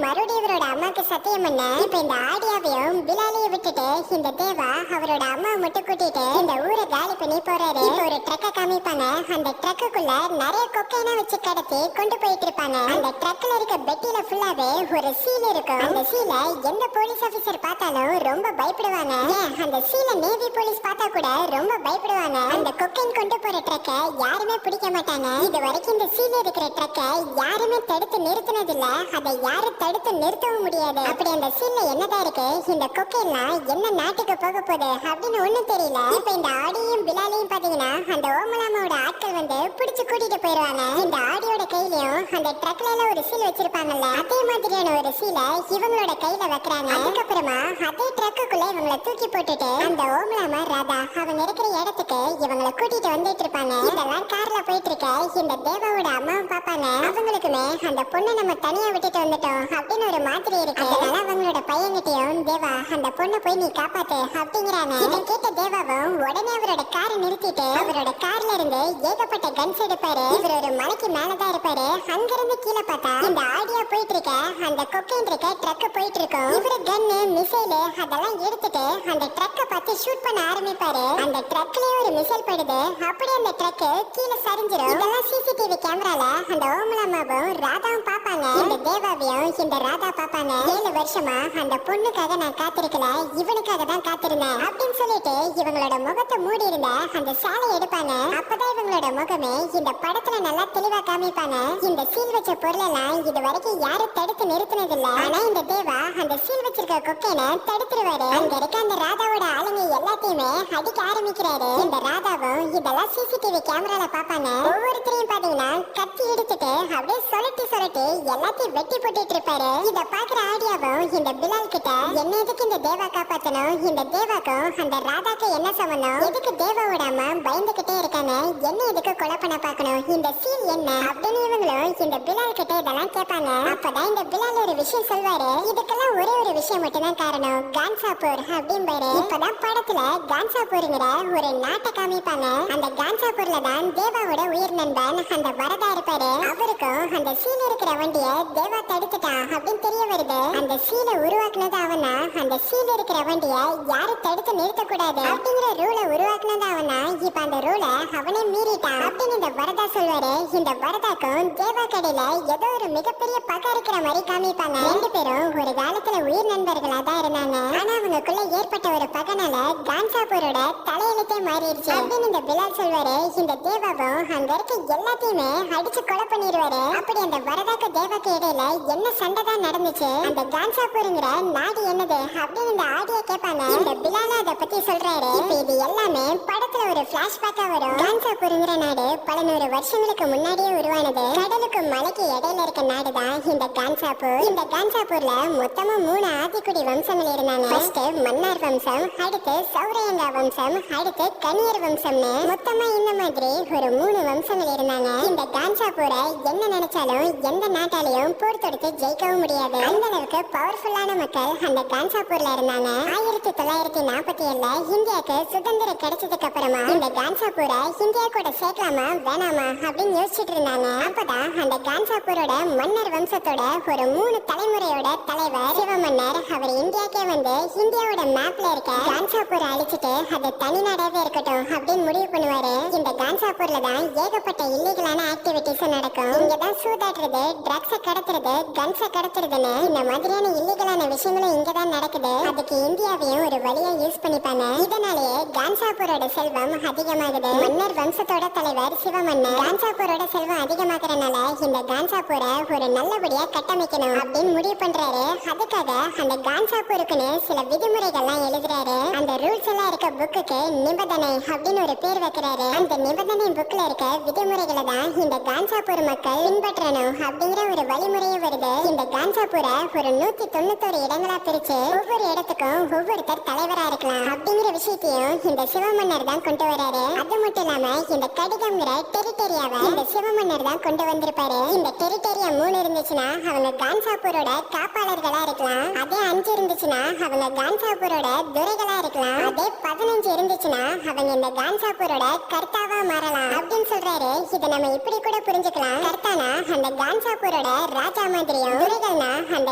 S1: மறுபடியும் இவரோட அம்மாக்கு சத்தியம் பண்ண இப்ப இந்த ஆடியாவையும் பிலாலையும் விட்டுட்டு இந்த தேவா அவரோட அம்மாவை மட்டும் கூட்டிட்டு இந்த ஊரை காலி பண்ணி போறாரு. இப்ப ஒரு ட்ரக்க காமிப்பாங்க. அந்த ட்ரக்குக்குள்ள நிறைய கொக்கைனா வச்சு கடத்தி கொண்டு போயிட்டு இருப்பாங்க. அந்த ட்ரக்ல இருக்க பெட்டில ஃபுல்லாவே ஒரு சீல் இருக்கும். அந்த சீலை எந்த போலீஸ் ஆபீசர் பார்த்தாலும் ரொம்ப பயப்படுவாங்க. அந்த சீலை நேவி போலீஸ் பார்த்தா கூட ரொம்ப பயப்படுவாங்க. அந்த கொக்கைன் கொண்டு போற ட்ரக்க யாருமே பிடிக்க மாட்டாங்க. இது வரைக்கும் இந்த சீல் இருக்கிற ட்ரக்க யாருமே தடுத்து நிறுத்தினது இல்ல, அதை யாரும் தடுத்து நிறுத்தவும் முடியாது. அப்படி அந்த சீல்ல என்னதான் இருக்கு, இந்த கொக்கைன்லாம் என்ன நாட்டுக்கு போக போகுது அப்படின்னு ஒண்ணும் தெரியல. இப்ப இந்த ஆடியும் பிலாலையும் பாத்தீங்கன்னா அந்த ஓமலாமாவோட ஆட்கள் வந்து பிடிச்சு கூட்டிட்டு போயிருவாங்க. இந்த ஆடியோட கையிலயும் அந்த ட்ரக்ல எல்லாம் ஒரு சீல் வச்சிருப்பாங்கல்ல, அதே மாதிரியான ஒரு சீலை இவங்களோட கையில வைக்கிறாங்க. அதுக்கப்புறமா அதே ட்ரக்குக்குள்ள இவங்களை தூக்கி போட்டுட்டு அந்த ஓமலாமா ராதா அவங்க இருக்கிற இடத்துக்கு இவங்களை கூட்டிட்டு வந்துட்டு இருப்பாங்க. இதெல்லாம் கார்ல போயிட்டு இருக்க இந்த தேவாவோட அம்மாவும் பாப்பாங்க. அவங்களுக்குமே அந்த பொண்ணை நம்ம தனியா விட்டுட்டு வந்துட்டோம் அப்படின்னு ஒரு மாதிரி இருக்கு. அதனால அவங்களோட பையன்கிட்டயும் தேவா அந்த பொண்ணை போய் நீ காப்பாத்து அப்படிங்கிறாங்க. இதை கேட்ட தேவாவும் உடனே அவரோட காரை நிறுத்திட்டு அவரோட கார்ல இருந்து ஏகப்பட்ட கன்ஸ் எடுப்பாரு. இவர் ஒரு மலைக்கு மேலதான் இருப்பாரு. அங்கிருந்து கீழே பார்த்தா இந்த ஆடியா போயிட்டு இருக்க அந்த கொக்கைன் இருக்க ட்ரக் போயிட்டு இருக்கும். இவரு கன்னு மிசைல் அதெல்லாம் எடுத்துட்டு அந்த ட்ரக்கை பார்த்து ஷூட் பண்ண ஆரம்பிப்பாரு. அந்த ட்ரக்லயே ஒரு மிசைல் படுது. அப்படி அந்த ட்ரக் கீழே சரிஞ்சிரும். இதெல்லாம் சிசிடிவி கேமரால அந்த ஓமலாமாவும் ராதாவும் பாப்பாங்க. இந்த தேவாவையும் இந்த ராதா பாப்பாங்க. 7 வருஷமா அந்த பொண்ணுக்காக நான் காத்திருக்கல, இவனுக்காக தான் காத்திருந்தேன் அப்படின்னு சொல்லிட்டு இவங்களோட முகத்தை மூடி இருந்த அந்த சாலை எடுப்பாங்க. அப்பதான் இவங்களோட முகமே இந்த படத்துல நல்லா தெளிவா காமிப்பாங்க. இந்த சீல் வச்ச பொருள் எல்லாம் இது வரைக்கும் யாரும் தடுத்து நிறுத்தினது இல்ல. ஆனா இந்த தேவா அந்த சீல் வச்சிருக்க கொக்கைனை தடுத்துருவாரு. அங்க இருக்க அந்த ராதாவோட ஆளுங்க எல்லாத்தையுமே அடிக்க ஆரம்பிக்கிறாரு. இந்த ராதாவும் இதெல்லாம் சிசிடிவி கேமரால பாப்பாங்க. ஒவ்வொருத்தரையும் பாத்தீங்கன்னா கத்தி எடுத்துட்டு அப்படியே சொலட்டி சொலட்டி எல்லாத்தையும் வெட்டி போட்டுட்டு இருப்பாரு. இத பாக்குற ஆடியாவும் இந்த பிலால் கிட்ட என்ன எதுக்கு இந்த தேவா காப்பாத்தணும், இந்த தேவாக்கும் அந்த ராதாக்கு என்ன சம்பந்தம், எதுக்கு தேவாவோட அம்மா பயந்துகிட்டே இருக்காங்க, என்ன எதுக்கு கொலை பண்ண பாக்கணும், இந்த சீல் என்ன அப்படின்னு இவங்களும் இந்த பிலால் கிட்ட இதெல்லாம் கேட்பாங்க. அப்பதான் இந்த பிலால் ஒரு விஷயம் சொல்வாரு. இதுக்கெல்லாம் ஒரே ஒரு விஷயம் மட்டும்தான் காரணம், கான்சாப்பூர் அப்படிம்பாரு. இப்பதான் படத்துல கான்சாப்பூருங்கிற ஒரு நாட்டை காமிப்பாங்க. அந்த கான்சாப்பூர்ல தான் தேவாவோட உயிர் நண்பன் அந்த வரதா இருப்பாரு. அவருக்கும் அந்த சீல் இருக்கிற வண்டிய தேவா தடுத்துட்டான் அப்படின்னு தெரிய வருது. அந்த சீலை உருவாக்குனது அவனா, அந்த சீல் இருக்கிற வண்டிய யாரும் தடுத்து நிறுத்த கூடாது அப்படிங்கிற ரூலை உருவாக்குனது அவனா. இப்ப அந்த ரூலை அவனே மீறிட்டான் அப்படின்னு இந்த வரதா சொல்வாரு. இந்த வரதாக்கும் தேவா கடையில ஏதோ ஒரு மிகப்பெரிய பகை இருக்கிற மாதிரி காமிப்பாங்க. 2 பேரும் ஒரு காலத்துல உயிர் நண்பர்களா தான் இருந்தாங்க. ஆனா அவங்களுக்குள்ள ஏற்பட்ட ஒரு பகனால கான்சாப்பூரோட தலையெழுத்தே மாறிடுச்சு அப்படின்னு இந்த பிலால் சொல்வாரு. இந்த தேவாவும் அங்க இருக்க எல்லாத்தையுமே அடிச்சு கொலை பண்ணிடுவாரு. அப்படி அந்த வரதாக்கு தேவாக்கு இடையில என்ன சண்டை தான் நடந்துச்சு, அந்த கான்சாப்பூருங்கிற நாடு என்னது அப்படின்னு இந்த ஆடியோ கேட்பாங்க. இந்த பிலால அதை பத்தி சொல்றாரு. இப்ப இது எல்லாமே படத்துல ஒரு பிளாஷ்பேக்கா வரும். கான்சாப்பூருங்கிற நாடு பல 100 வருஷங்களுக்கு முன்னாடியே உருவானது. கடலுக்கு மலைக்கு இடையில இருக்க நாடு தான் இந்த கான்சாப்பூர். இந்த கான்சாப்பூர்ல மொத்தமா 3 ஆதிக்குடி வம்சங்கள் இருந்தாங்க. ஃபர்ஸ்ட் மன்னார் வம்சம், அடுத்து சௌரயங்கா வம்சம், அடுத்து கனியர் வம்சம்னு மொத்தமா இந்த மாதிரி ஒரு 3 வம்சங்கள் இருந்தாங்க. இந்த கான்சாப்பூரை என்ன நினைச்சாலும் எந்த நாட்டாலையும் போர் தொடுத்து ஜெயிக்கவும் முடியாது. அந்த அளவுக்கு பவர்ஃபுல்லான மக்கள் அந்த கான்சாப்பூர்ல இருந்தாங்க. 1947ல இந்தியாவுக்கு சுதந்திரம் கிடைச்சதுக்கு அப்புறமா இந்த கான்சாப்பூரை இந்தியா கூட சேர்க்கலாமா வேணாமா அப்படின்னு யோசிச்சுட்டு இருந்தாங்க. அப்பதான் அந்த கான்சாப்பூரோட மன்னர் வம்சத்தோட ஒரு 3 தலைமுறையோட தலைவர் சிவமன்னர் அவர் இந்தியாக்கே வந்து இந்தியாவோட மேப்ல இருக்க கான்சாப்பூரை அழிச்சிட்டு அது தனிநாடாவே இருக்கட்டும் அப்படின்னு முடிவு பண்ணுவாரு. இந்த கான்சாப்பூர்ல தான் ஏகப்பட்ட இல்லீகலான ஆக்டிவிட்டிஸ் நடக்கும். இங்கதான் சூதாடுறது, ட்ரக்ஸை கடத்துறது, கன்ஸ கடத்துறதுன்னு இந்த மாதிரியான இல்லீகலான விஷயங்களும் இங்கதான் நடக்குது. அதுக்கு இந்தியாவையும் ஒரு வழியா யூஸ் பண்ணிப்பாங்க. இதனாலேயே கான்சாபூரோட செல்வம் அதிகமாகுது. மன்னர் வம்சத்தோட தலைவர் சிவமன்னர் கான்சாபூரோட செல்வம் அதிகமாகறனால இந்த கான்சாபூரை ஒரு நல்லபடியா கட்டமைக்கணும் அப்படின்னு முடிவு பண்றாரு. அதுக்காக அந்த கான்சாபூருக்குன்னு சில விதிமுறைகள்லாம் எழுதுறாரு. அந்த ரூல்ஸ் எல்லாம் இருக்க புக்குக்கு நிபந்தனை அப்படின்னு ஒரு பேர் வைக்கிறாரு. அந்த நிபந்தனை புக்ல இருக்க விதிமுறைகளை தான் இந்த கான்சாபூர் மக்கள் பின்பற்றணும் அப்படிங்கிற ஒரு வழிமுறையே வருது. இந்த கான்சாபூரை ஒரு 191 இடங்களா பிரிச்சு ஒவ்வொரு இடத்துக்கும் ஒவ்வொருத்தர் தலைவரா இருக்கலாம் அப்படிங்கிற விஷயத்தையும் இந்த சிவமன்னர் தான் கொண்டு வராரு. அது மட்டும் இல்லாம இந்த கடிகம்ங்கிற டெரிட்டரியாவை இந்த சிவமன்னர் தான் கொண்டு வந்திருப்பாரு. இந்த டெரிட்டரியா 3 இருந்துச்சுன்னா அவங்க கான்சாபூரோட காப்பாளர்களா இருக்கலாம். அதே 5 இருந்துச்சுன்னா அவங்க கான்சாபூரோட துரைகளா இருக்கலாம். அதே 15 இருந்துச்சுன்னா அவங்க இந்த கான்சாபூரோட கர்த்தாவா மாறலாம் அப்படின்னு சொல்றாரு. இதை நம்ம இப்படி கூட புரிஞ்சுக்கலாம். கர்த்தானா அந்த கான்சாபூரோட ராஜா மாதிரியும், துரைகள்னா அந்த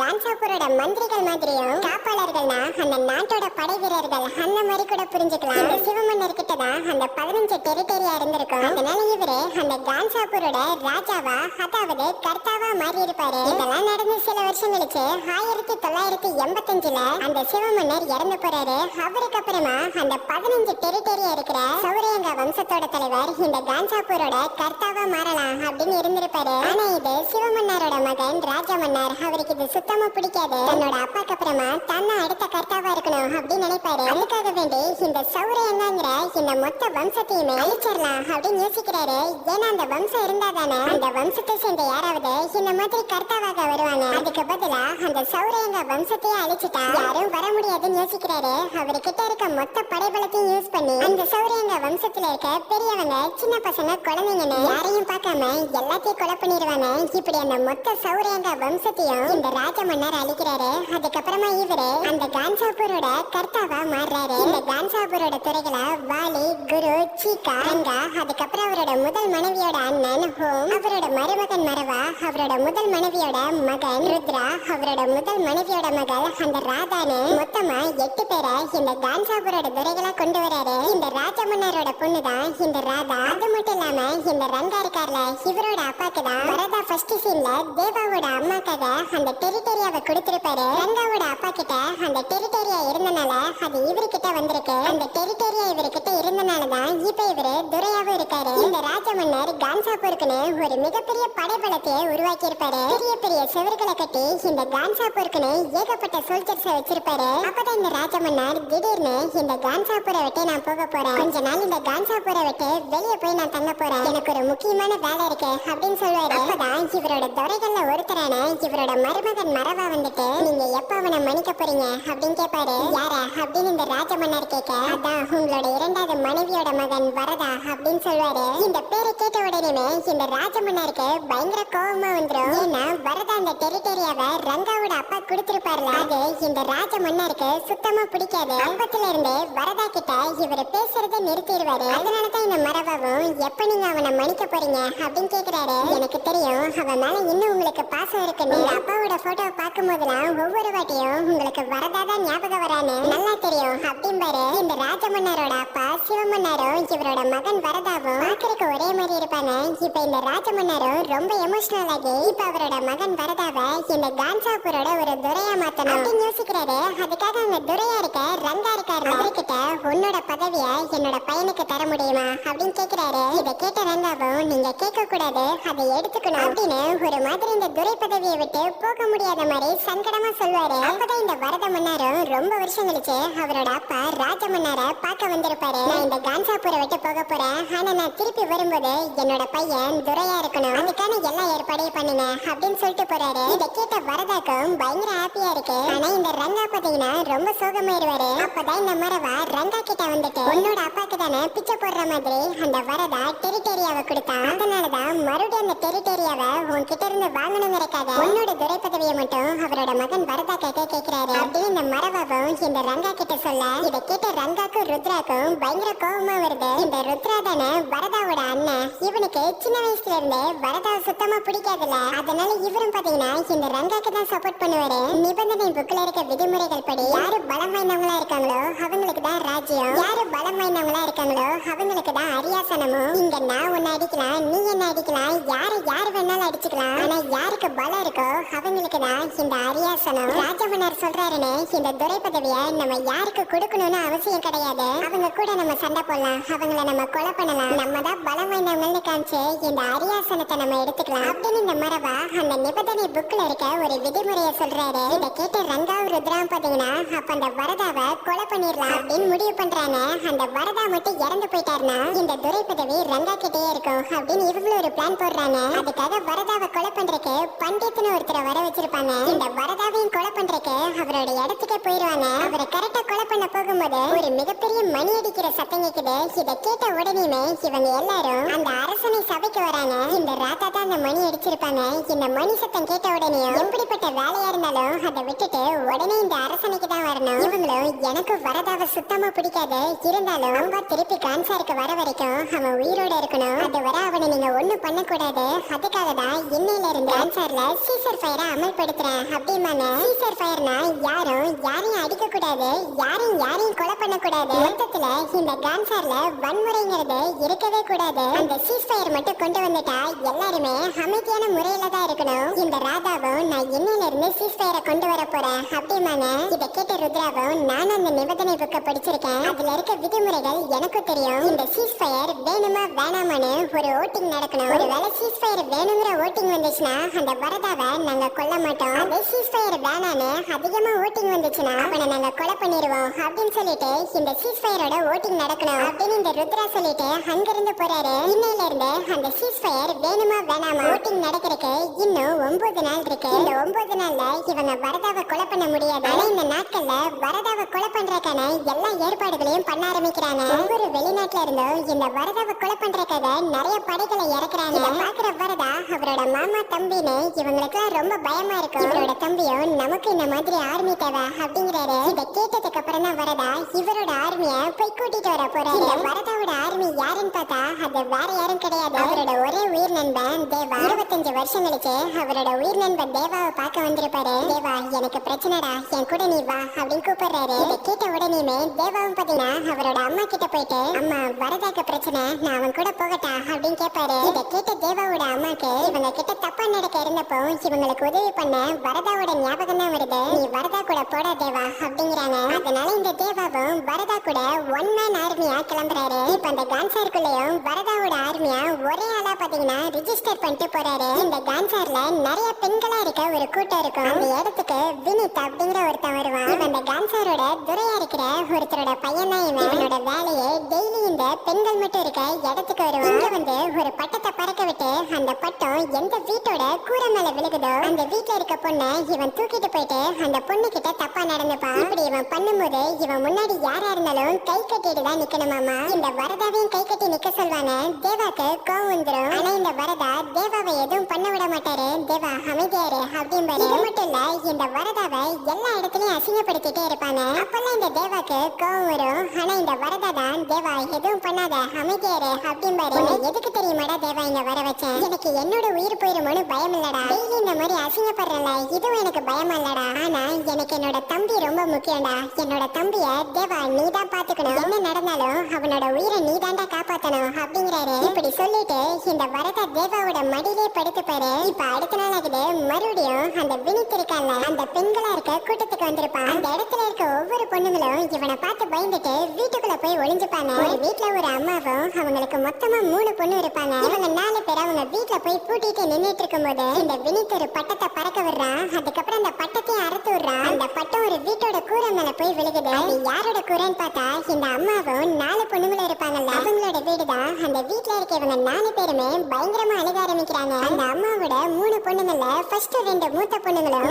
S1: கான்சாபூரோட மந்திரிகள் மாதிரியும், காப்பாளர்கள்னா அந்த நாட்டோட படை வீரர்கள் அந்த மாதிரி கூட புரிஞ்சுக்கலாம். இந்த சிவமன்னர் கிட்ட தான் அந்த 15 டெரிட்டரியா இருந்திருக்கும். அதனால இவரு அந்த கான்சாபூரோட ராஜாவா அதாவது கர்த்தாவா மாறி இருப்பாரு. இதெல்லாம் நடந்து சில வருஷம் கழிச்சு 1985ல அந்த சிவமன்னர் இறந்து போறாரு. அவருக்கு அப்புறமா அந்த 15 டெரிட்டரியா இருக்கிற சௌரியங்க வம்சத்தோட தலைவர் இந்த கான்சாபூரோட கர்த்தாவா மாறலாம் அப்படின்னு இருந்திருப்பாரு. ஆனா இது சிவமன்னரோட மகன் ராஜமன்னர். அவருக்கு இது சுத்தமா பிடிக்காது. தன்னோட அப்பாக்கு அப்புறமா தன்னை அடுத்த கர்த்தாவா இருக்கணும் அப்படின்னு நினைப்பாரு. அதுக்காக வேண்டி இந்த சௌரியங்கிற இந்த மொத்த வம்சத்தையுமே அழிச்சிடலாம் அப்படின்னு யோசிக்கிறாரு. ஏன்னா அந்த வம்சம் இருந்தா தானே அந்த வம்சத்தை சேர்ந்த யாராவது இந்த மாதிரி கர்த்தாவாக வருவாங்க. அதுக்கு பதிலா அந்த சௌரியங்க வம்சத்தையே அழிச்சுட்டா யாரும் வர முடியாதுன்னு யோசிக்கிறாரு. அவர்கிட்ட இருக்க மொத்த படைபலத்தையும் யூஸ் பண்ணி அந்த சௌரியங்க வம்சத்துல இருக்க பெரியவங்க, சின்ன பசங்க, குழந்தைங்கன்னு யாரையும் பார்க்காம எல்லாத்தையும் கொலை பண்ணிடுவாங்க. இப்படி அந்த மொத்த சௌரியங்க வம்சத்தையும் இந்த ராஜமன்னர் அழிக்கிறாரு. அதுக்கப்புறமா இவரு அந்த கான்சாபூரோட கர்த்தாவா மாறுறாரு. இந்த கான்சாபூரோட துறைகளா வாலி, குரு, சீகா, ரங்கா, அதுக்கப்புறம் அவரோட முதல் மனைவியோட அண்ணன் ஹோம், அவரோட மருமகன் மரவா, அவரோட முதல் மனைவியோட மகன் ருத்ரா, அவரோட முதல் மனைவியோட மகள் அந்த ராதானு மொத்தமா 8 பேரை இந்த கான்சாபூரோட துறைகளா கொண்டு வராரு. இந்த ராஜமன்னரோட பொண்ணு தான் இந்த ராதா. அது மட்டும் இல்லாம இந்த ரங்கா இருக்கார்ல, இவரோட அப்பாக்கு தான் வரதா ஃபர்ஸ்ட் சீன்ல தேவாவோட அம்மாக்காக அந்த டெரிட்டரியாவை கொடுத்திருப்பாரு. ரங்காவோட அப்பா கிட்ட அந்த டெரிட்டரியா இருந்தனால அது இவர்கிட்ட வந்திருக்கு. அந்த டெரிட்டரியா இவர்கிட்ட இருந்தனாலதான் இப்ப இவரு துரையாவும் இருக்காரு. இந்த ராஜமன்னர் கான்சாபூருக்குன்னு ஒரு மிகப்பெரிய படைபலத்தையே உருவாக்கி இருப்பாரு. பெரிய பெரிய செவர்களை கட்டி இந்த கான்சாபூருக்குன்னு ஏகப்பட்ட சோல்ஜர்ஸை வச்சிருப்பாரு. அப்பதான் இந்த ராஜமன்னர் திடீர்னு இந்த கான்சாபூரை விட்டு நான் போக போறேன், கொஞ்ச நாள் இந்த கான்சாபூரை விட்டு வெளியே போய் நான் தங்க போறேன், எனக்கு ஒரு முக்கியமான வேலை இருக்கு அப்படின்னு சொல்லுவாரு. அப்பதான் இவரோட துரைகள்ல ஒருத்தரான இவரோட மருமகன் மரவா வந்துட்டு நீங்க எப்ப அவனை மன்னிக்க போறீங்க அப்படின்னு கேட்பாரு. யார அப்படின்னு இந்த ராஜமன்னர் கேட்க, அதான் உங்களோட 2வது மனைவியோட மகன் வரதா அப்படின்னு சொல்லுவாரு. இந்த பேரை கேட்ட உடனே இந்த ராஜமன்னருக்கு பயங்கர கோபமா வந்துரும். ஏன்னா வரதா அந்த டெரிட்டரியாவை ரங்காவோட அப்பா கொடுத்திருப்பார்ல, அது இந்த ராஜமன்னருக்கு சுத்தமா பிடிக்காது. அப்பத்துல இருந்து வரதா கிட்ட இவர் பேசுறத நிறுத்திடுவாரு. அதனாலதான் இந்த மரவாவும் எப்ப நீங்க அவனை மன்னிக்க போறீங்க அப்படின்னு கேக்குறாரு. எனக்கு தெரியும் அவன் மேல இன்னும் உங்களுக்கு பாசம் இருக்குன்னு. அப்பாவோட போட்டோ பார்க்கும் போதெல்லாம் ஒவ்வொரு வாட்டியும் உங்களுக்கு வரதா தான் ஞாபகம் வரான்னு நல்லா தெரியும் அப்படிம்பாரு. இந்த ராஜமன்னரோட அப்பா சிவமன்னரும் இவரோட மகன் வரதாவும் பார்க்கறதுக்கு ஒரே மாதிரி இருப்பாங்க. இப்ப இந்த ராஜமன்னரும் ரொம்ப எமோஷனல் ஆகி இப்ப அவரோட மகன் வரதாவை இந்த கான்சாபூரோட ஒரு துரையா மாத்தணும் அப்படின்னு யோசிக்கிறாரு. அதுக்காக அந்த துரையா இருக்க ரங்கா இருக்காரு, அவர்கிட்ட உன்னோட பதவிய என்னோட பையனுக்கு தர முடியுமா அப்படின்னு கேக்குறாரு. இதை கேட்ட ரங்காவும் நீங்க கேட்க கூடாது, அதை எடுத்துக்கணும் அப்படின்னு ஒரு மாதிரி இந்த துரை பதவியை விட்டு போக முடியாத மாதிரி சங்கடமா சொல்வாரு. அப்பதான் இந்த வரத மன்னரும் ரொம்ப வருஷம் கழிச்சு அவரோட அப்பா ராஜமன்னரை பார்க்க வந்திருப்பாரு. நான் இந்த கான்சாபூரை விட்டு போக போறேன், ஆனா நான் திருப்பி வரும்போது என்னோட பையன் துரையா இருக்கணும், அதுக்கான எல்லா ஏற்பாடையும் பண்ணுங்க அப்படின்னு சொல்லிட்டு போறாரு. இதை கேட்ட வரதாக்கும் பயங்கர ஹாப்பியா இருக்கு. ஆனா இந்த ரங்கா பாத்தீங்கன்னா ரொம்ப சோகமாயிருவாரு. அப்பதான் இந்த மரவா ரங்கா கிட்ட வந்துட்டு உன்னோட அப்பாக்கு தானே பிச்சை போடுற மாதிரி அந்த வரதா டெரிட்டரியாவை கொடுத்தான், அதனாலதான் மறுபடியும் அந்த டெரிட்டரியாவை உன்கிட்ட இருந்து வாங்கணுங்கிறக்காக உன்னோட துரை பதவியை மட்டும் அவரோட அவரோட மகன் வரதா கிட்ட கேக்குறாரு. அப்படின்னு இந்த மரபாவும் இந்த ரங்கா கிட்ட சொல்ல இத கேட்ட ரங்காக்கும் ருத்ராக்கும் பயங்கர கோபமா வருது. இந்த ருத்ரா தானே வரதாவோட அண்ணன். இவனுக்கு சின்ன வயசுல இருந்தே வரதாவை சுத்தமா பிடிக்காதுல. அதனால இவரும் பாத்தீங்கன்னா இந்த ரங்காக்கு தான் சப்போர்ட் பண்ணுவாரு. நிபந்தனை புக்ல இருக்க விதிமுறைகள் படி யாரு பலம் வாய்ந்தவங்களா இருக்காங்களோ அவங்களுக்கு தான் ராஜ்யம், யாரு பலம் வாய்ந்தவங்களா இருக்காங்களோ அவங்களுக்கு தான் அரியாசனமும். இங்க நான் உன்னை அடிக்கலாம், நீ என்ன அடிக்கலாம், யாரு வேணாலும் அடிச்சுக்கலாம். ஆனா யாருக்கு பலம் இருக்கோ அவங்களுக்கு தான் இந்த அரியாசனம். ராஜமன்னர் சொல்றாருன்னு இந்த துரை பதவியை நம்ம யாருக்கு கொடுக்கணும்னு அவசியம் கிடையாது. அவங்க கூட நம்ம சண்டை போடலாம், அவங்கள நம்ம கொலை பண்ணலாம், நம்ம தான் பலம் வாய்ந்தவங்கன்னு காமிச்சு இந்த அரியாசனத்தை நம்ம எடுத்துக்கலாம் அப்படின்னு இந்த மரபா அந்த நிபந்தனை புக்ல இருக்க ஒரு விதிமுறையை சொல்றாரு. இத கேட்ட ரங்காவும் ருத்ராவும் பாத்தீங்கன்னா அப்ப அந்த வரதாவை கொலை பண்ணிடலாம் அப்படின்னு முடிவு பண்றாங்க. அந்த வரதா மட்டும் இறந்து போயிட்டாருன்னா இந்த துரை பதவி ரங்கா கிட்டே இருக்கும் அப்படின்னு இவங்களும் ஒரு பிளான் போடுறாங்க. அதுக்காக வரதாவை கொலை பண்றதுக்கு பண்டித்னு ஒருத்தரை வர வச்சிருப்பாங்க. இந்த வரதாவையும் கொலை பண்றதுக்கு அவரோட இடத்துக்கே போயிருவாங்க. அவரை கரெக்டா கொலை பண்ண போகும்போது ஒரு மிகப்பெரிய மணி அடிக்கிற சத்தம் கேக்குது. இத கேட்ட உடனேயுமே இவங்க எல்லாரும் அந்த அரசனை சபைக்கு வராங்க. இந்த ராத்தா தான் அந்த மணி அடிச்சிருப்பாங்க. இந்த மணி சத்தம் கேட்ட உடனே எப்படிப்பட்ட வேலையா இருந்தாலும் அதை விட்டுட்டு உடனே இந்த அரசனைக்கு தான் வரணும். இவங்களும் எனக்கு வரதாவை சுத்தமா பிடிக்காது, இருந்தாலும் அம்பா திருப்பி கான்சாருக்கு வர வரைக்கும் அவன் உயிரோட இருக்கணும், அது வர அவனை நீங்க ஒண்ணும் பண்ணக்கூடாது, அதுக்காக தான் இன்னையில இருந்து கான்சார்ல சீசர் ஃபயரை அமல்படுத்துறேன் அப்படிமாங்க. சீசர் ஃபயர்னா யாரையும் அடிக்க கூடாது, யாரையும் கொலை பண்ண கூடாது. மொத்தத்துல இந்த கான்சார்ல வன்முறைங்கிறது இருக்கவே கூடாது. அந்த சீஸ் ஃபயர் மட்டும் கொண்டு வந்துட்டா எல்லாருமே அமைதியான முறையில தான் இருக்கணும். இந்த ராதாவும் நான் இன்னையில இருந்து சீஸ் ஃபயரை கொண்டு வர போறேன் அப்படிமாங்க. இத கேட்ட ருத்ராவும் நான் அந்த நிபந்தனை புக்க படிச்சிருக்கேன், அதுல இருக்க விதிமுறைகள் எனக்கு தெரியும். இந்த சீஸ் ஃபயர் வேணுமா வேணாமான்னு ஒரு ஓட்டிங் நடக்கணும். ஒருவேளை சீஸ் ஃபயர் வேணுங்கிற ஓட்டிங் வந்துச்சுன்னா அந்த வரதாவை நாங்க கொல்ல மாட்டோம், அதே சீஸ் ஃபயர் வேணான்னு அதிகமா ஓட்டிங் வந்துச்சுன்னா அவனை நாங்க கொலை பண்ணிடுவோம் அப்படின்னு சொல்லிட்டு இந்த சீஸ் ஃபயரோட ஓட்டிங் நடக்கணும் அப்படின்னு இந்த ருத்ரா சொல்லிட்டு அங்கிருந்து போறாரு. இன்னையில இருந்து அந்த சீஸ் ஃபயர் வேணுமா வேணாமா ஓட்டிங் நடக்கிறதுக்கு இன்னும் 9 நாள் இருக்கு. இந்த 9 நாள்ல இவங்க வரதாவை கொலை பண்ண முடியாது. ஆனா இந்த நாட்கள்ல வரதாவை கொலை பண்றதுக்கான எல்லா ஏற்பாடுகளையும் பண்ண ஆரம்பிக்கிறாங்க. ஒவ்வொரு வெளிநாட்டுல இருந்தும் இந்த வரதாவை கொலை பண்றதுக்காக நிறைய படைகளை இறக்குறாங்க. இத பாக்குற வரதா அவரோட மாமா தம்பின்னு இவங்களுக்கு ரொம்ப பயமா இருக்கும். இவரோட தம்பியும் நமக்கு இந்த மாதிரி ஆர்மி தேவை அப்படிங்கிறாரு. இத கேட்டதுக்கு அப்புறம் தான் வரதா இவரோட ஆர்மிய போய் கூட்டிட்டு வர போறாரு. இந்த வரதாவோட ஆர்மி யாருன்னு பார்த்தா அது வேற யாரும் கிடையாது, அவரோட ஒரே உயிர் நண்பன் தேவா. 25 வருஷம் கழிச்சு அவரோட உயிர் நண்பன் தேவாவை பார்க்க வந்திருப்பாரு. தேவா எனக்கு பிரச்சனைடா, என் கூட நீ வா அப்படின்னு கூப்பிடுறாரு. இத கேட்ட உடனேயுமே தேவாவும் பாத்தீங்கன்னா அவரோட அம்மா கிட்ட போயிட்டு அம்மா வரதாக்கு பிரச்சனை, நான் அவன் கூட போகட்டா அப்படின்னு கேட்பாரு. இத கேட்ட தேவாவோட அம்மாக்கு இவங்க கிட்ட தப்பா நடக்க இருந்தப்போ இவங்களுக்கு உதவி பண்ண வரதாவோட ஞாபகம் தான் வருது. நீ வரதா கூட போடா தேவா அப்படிங்கிறாங்க. அதனால இந்த தேவாவும் வரதா கூட ஒன் மேன் ஆர்மியா கிளம்புறாரு. இப்ப அந்த கான்சாருக்குள்ளயும் வரதாவோட ஆர்மியா ஒரே ஆளா பாத்தீங்கன்னா ரிஜிஸ்டர் பண்ணிட்டு போறாரு. இந்த கான்சார்ல நிறைய பெண்களா இருக்க ஒரு கூட்டம் இருக்கும். அந்த இடத்துக்கு வினித் அப்படிங்கிற ஒருத்தன் வருவான். இவன் அந்த கான்சாரோட துரையா இருக்கிற ஒருத்தரோட பையன் தான் இவன். இவனோட வேலையை டெய்லி இந்த பெண்கள் மட்டும் இருக்க இடத்துக்கு வருவான். இங்க வந்து ஒரு பட்டத்தை பறக்க விட்டு அந்த பட்டம் எந்த வீட்டோட கூரை மேல விழுகுதோ அந்த வீட்டுல இருக்க பொண்ணை இவன் தூக்கிட்டு போயிட்டு அந்த பொண்ணு கிட்ட தப்பா நடந்துப்பான். இப்படி இவன் பண்ணும்போது இவன் முன்னாடி யாரா இருந்தாலும் கை கட்டிட்டு தான் நிக்கணுமாமா. இந்த வரதாவையும் கை கட்டி நிக்க சொல்வாங்க. தேவாக்கு கோவம் வந்துரும். ஆனா இந்த வரதா தேவாவை எதுவும் பண்ண விட மாட்டாரு. தேவா அமைதியாரு அப்படிம்பாரு. இது மட்டும் இல்ல இந்த வரதாவை எல்லா இடத்துலயும் அசிங்கப்படுத்திட்டே இருப்பாங்க. அப்பெல்லாம் இந்த தேவாக்கு கோவம் வரும். ஆனா இந்த வரதா தான் தேவா எதுவும் பண்ணாத அமைதியாரு அப்படிம்பாரு. எதுக்கு தெரியுமாடா தேவா இங்க வர வச்சேன், எனக்கு என்னோட உயிர் போயிருமோன்னு பயம் இல்லடா, டெய்லி இந்த மாதிரி அசிங்கப்படுறல இதுவும் எனக்கு பயமா இல்லடா, ஆனா எனக்கு என்னோட தம்பி ரொம்ப முக்கியம்டா, என்னோட தம்பிய தேவா நீ தான் பாத்துக்கணும், என்ன நடந்தாலும் அவனோட உயிரை நீ தாண்டா காப்பாத்தணும் அப்படிங்கிறாரு. இப்படி சொல்லிட்டு இந்த வரதா தேவாவோட மடியிலே படுத்துப்பாரு. இப்ப அடுத்த நாள் ஆகுது. மறுபடியும் அந்த வினித் இருக்கான்ல அந்த பெண்களா இருக்க கூட்டத்துக்கு வந்திருப்பான். அந்த இடத்துல இருக்க ஒவ்வொரு பொண்ணுங்களும் இவனை பார்த்து பயந்துட்டு வீட்டுக்குள்ள போய் ஒளிஞ்சுப்பாங்க. ஒரு வீட்டுல ஒரு அம்மாவும் அவங்களுக்கு மொத்தமா 3 பொண்ணு இருப்பாங்க. இவங்க 4 பேர் அவங்க வீட்டுல போய் பூட்டிட்டு நின்னுட்டு இருக்கும்போது இந்த வினித் ஒரு பட்டத்தை பறக்க விடுறான். அதுக்கப்புறம் அந்த பட்டத்தையும் அறுத்து விடுறான். அந்த பட்டம் ஒரு வீட்டோட கூரை மேல போய் விழுகுது. அது யாரோட கூரைன்னு பார்த்தா இந்த அம்மாவும் 4 பொண்ணுங்களும் இருப்பாங்கல்ல அவங்களோட வீடுதான். அந்த வீட்டுல வீட்ல இருக்க இவங்க 4 பேருமே பயங்கரமா அழுக ஆரம்பிக்கிறாங்க. அந்த அம்மாவோட 3 பொண்ணுங்கள்ல ஃபர்ஸ்ட் 2 மூத்த பொண்ணுங்களும்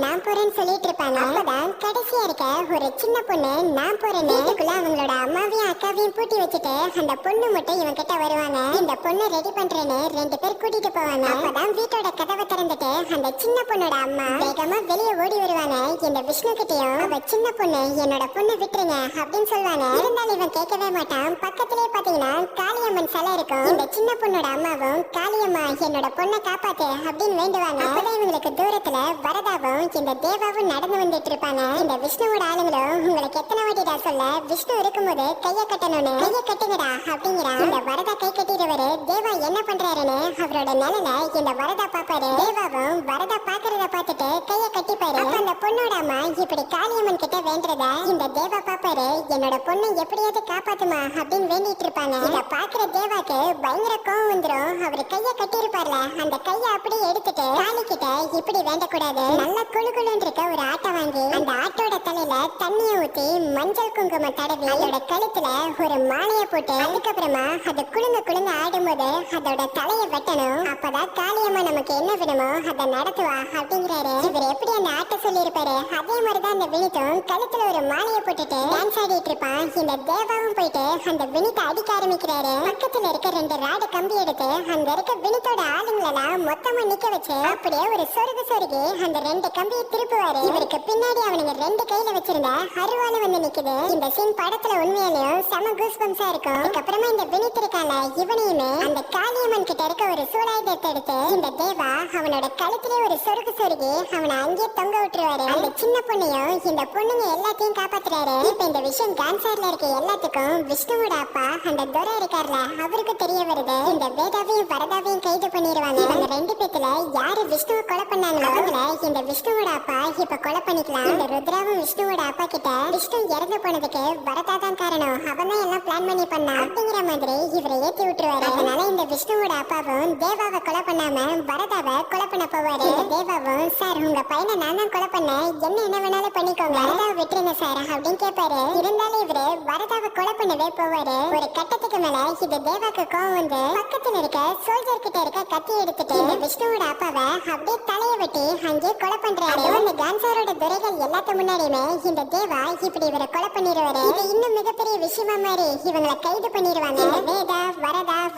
S1: நான் போறேன்னு சொல்லிட்டு இருப்பாங்க. அப்பதான் கடைசியா இருக்க ஒரு சின்ன பொண்ணு நான் போறேன்னு வீட்டுக்குள்ள அவங்களோட அம்மாவையும் அக்காவையும் பூட்டி வச்சுட்டு அந்த பொண்ணு மட்டும் இவன் கிட்ட வருவாங்க. இந்த பொண்ணு ரெடி பண்றேன்னு 2 பேர் கூட்டிட்டு போவாங்க. அப்பதான் வீட்டோட கதவை திறந்துட்டு அந்த சின்ன பொண்ணோட அம்மா வேகமா வெளியே ஓடி வருவாங்க. இந்த விஷ்ணு கிட்டயும் அவ சின்ன பொண்ணு என்னோட பொண்ணு விட்டுருங்க அப்படின்னு சொல்லுவாங்க. இருந்தாலும் இவன் கேட்கவே மாட்டான். பக்கத்திலே பாத்தீங்கன்னா காளியம்மன் சிலை இருக்கும். இந்த சின்ன பொண்ணோட அம்மாவும் காளியம்மா என்னோட பொண்ணை காப்பாத்து அப்படின்னு வேண்டுவாங்க. அப்பதான் இவங்களுக்கு தூரத்துல வரதாவும் இந்த தேவாவும் நடந்து வந்துட்டு இருப்பாங்க. இந்த விஷ்ணுவோட ஆளுங்களும் உங்களுக்கு எத்தனை வாட்டிடா சொல்ல விஷ்ணு இருக்கும்போது கைய கட்டணும்னு கைய கட்டுங்கடா அப்படிங்கிறான். இந்த வரதா கை கட்டிடுவாரு. தேவா என்ன பண்றாருன்னு அவரோட நிலையில இந்த வரதா பாப்பாரு. தேவாவும் வரதா பாக்குறத பார்த்துட்டு கைய கட்டிப்பாரு. அப்ப அந்த பொண்ணோட அம்மா இப்படி காளியம்மன் கிட்ட வேண்டறத இந்த தேவா பாப்பாரு. என்னோட பொண்ணை எப்படியாவது காப்பாத்துமா அப்படின்னு வேண்டிட்டு இருப்பாங்க. இத பாக்குற தேவாக்கு பயங்கர கோவம் வந்துரும். அவரு கைய கட்டி இருப்பார்ல அந்த கைய அப்படியே எடுத்துட்டு காளி கிட்ட இப்படி வேண்டக்கூடாது, நல்லா குழுகுழுன்னு இருக்க ஒரு ஆட்டை வாங்கி அந்த ஆட்டோட தலையில தண்ணிய ஊத்தி மஞ்சள் குங்குமம் தடவி அதோட கழுத்துல ஒரு மாலையை போட்டு அதுக்கப்புறமா அது குழுங்க ஆடும்போது அதோட தலையை வெட்டணும். அப்பதான் காளியம்மா நமக்கு என்ன விடுமோ அதை நடத்துவா அப்படிங்கிறாரு. இவர் எப்படி அந்த ஆட்டை சொல்லி இருப்பாரு அதே மாதிரிதான் அந்த வினித்தும் கழுத்துல ஒரு மாலையை போட்டுட்டு டான்ஸ் ஆடிட்டு இருப்பான். இந்த தேவாவும் போயிட்டு அந்த வினித்தை அடிக்க ஆரம்பிக்கிறாரு. பக்கத்துல இருக்க 2 ராடு கம்பி எடுத்து அங்க இருக்க வினித்தோட ஆளுங்களெல்லாம் மொத்தமா நிக்க வச்சு அப்படியே ஒரு சொருகி அந்த 2 கம்பியை திருப்புவாரு. இவருக்கு பின்னாடி அவனுங்க 2 கையில வச்சிருந்த அருவாளை வந்து நிக்குது. இந்த சீன் படத்துல உண்மையிலேயும் செம கூஸ் பம்ஸா இருக்கும். அதுக்கப்புறமா இந்த வினித் இருக்கான இவனையுமே அந்த காளியம்மன் கிட்ட இருக்க ஒரு சூடாயுதத்தை எடுத்து இந்த தேவா அவனோட கழுத்திலே ஒரு சொருகி அவனை அங்கேயே தொங்க விட்டுருவாரு. அந்த சின்ன பொண்ணையும் இந்த பொண்ணுங்க எல்லாத்தையும் காப்பாத்துறாரு. இப்ப இந்த விஷயம் கான்சார்ல இருக்க எல்லாத்துக்கும் விஷ்ணுவோட அப்பா அந்த துரை இருக்கார்ல அவருக்கு தெரிய வருது. இந்த வேதாவையும் வரதாவையும் கைது பண்ணிடுவாங்க. அந்த 2 பேத்துல யாரு விஷ்ணுவை கொலை பண்ணாங்களோ அவங்கள இந்த விஷ்ணுவோட அப்பா இப்ப கொலை பண்ணிக்கலாம். இந்த ருத்ராவும் விஷ்ணுவோட அப்பா கிட்ட விஷ்ணு இறந்து போனதுக்கு வரதா தான் காரணம், அவன் தான் எல்லாம் பிளான் பண்ணி பண்ணா அப்படிங்கிற மாதிரி இவரை ஏத்தி விட்டுருவாரு. அதனால இந்த விஷ்ணுவோட அப்பாவும் தேவாவை கொலை பண்ணாம வரதாவை கொலை பண்ண போவாரு. இந்த தேவாவும் சார் உங்க பையனை நான் தான் கொலை பண்ணேன், என்ன வேணாலும் பண்ணிக்கோங்க, வரதாவை விட்டுருங்க சார் அப்படின்னு கேட்பாரு. இருந்தாலும் இவரு வரதாவை கொலை பண்ணவே போவாரு. ஒரு கட்டத்துக்கு மேல இது தேவாக்கு கோவம் வந்து பக்கத்துல இருக்க சோல்ஜர் கிட்ட இருக்க கத்தி எடுத்துட்டு இந்த விஷ்ணுவோட அப்பாவை அப்படியே தலையை வெட்டி அங்கேயே கொலை பண்றாரு. இந்த கான்சாரோட துரைகள் எல்லாத்து முன்னாடியுமே இந்த தேவா இப்படி இவரை கொலை பண்ணிடுவாரு. இது இன்னும் மிகப்பெரிய விஷயமா மாதிரி இவங்களை கைது பண்ணிடுவாங்க. வேதா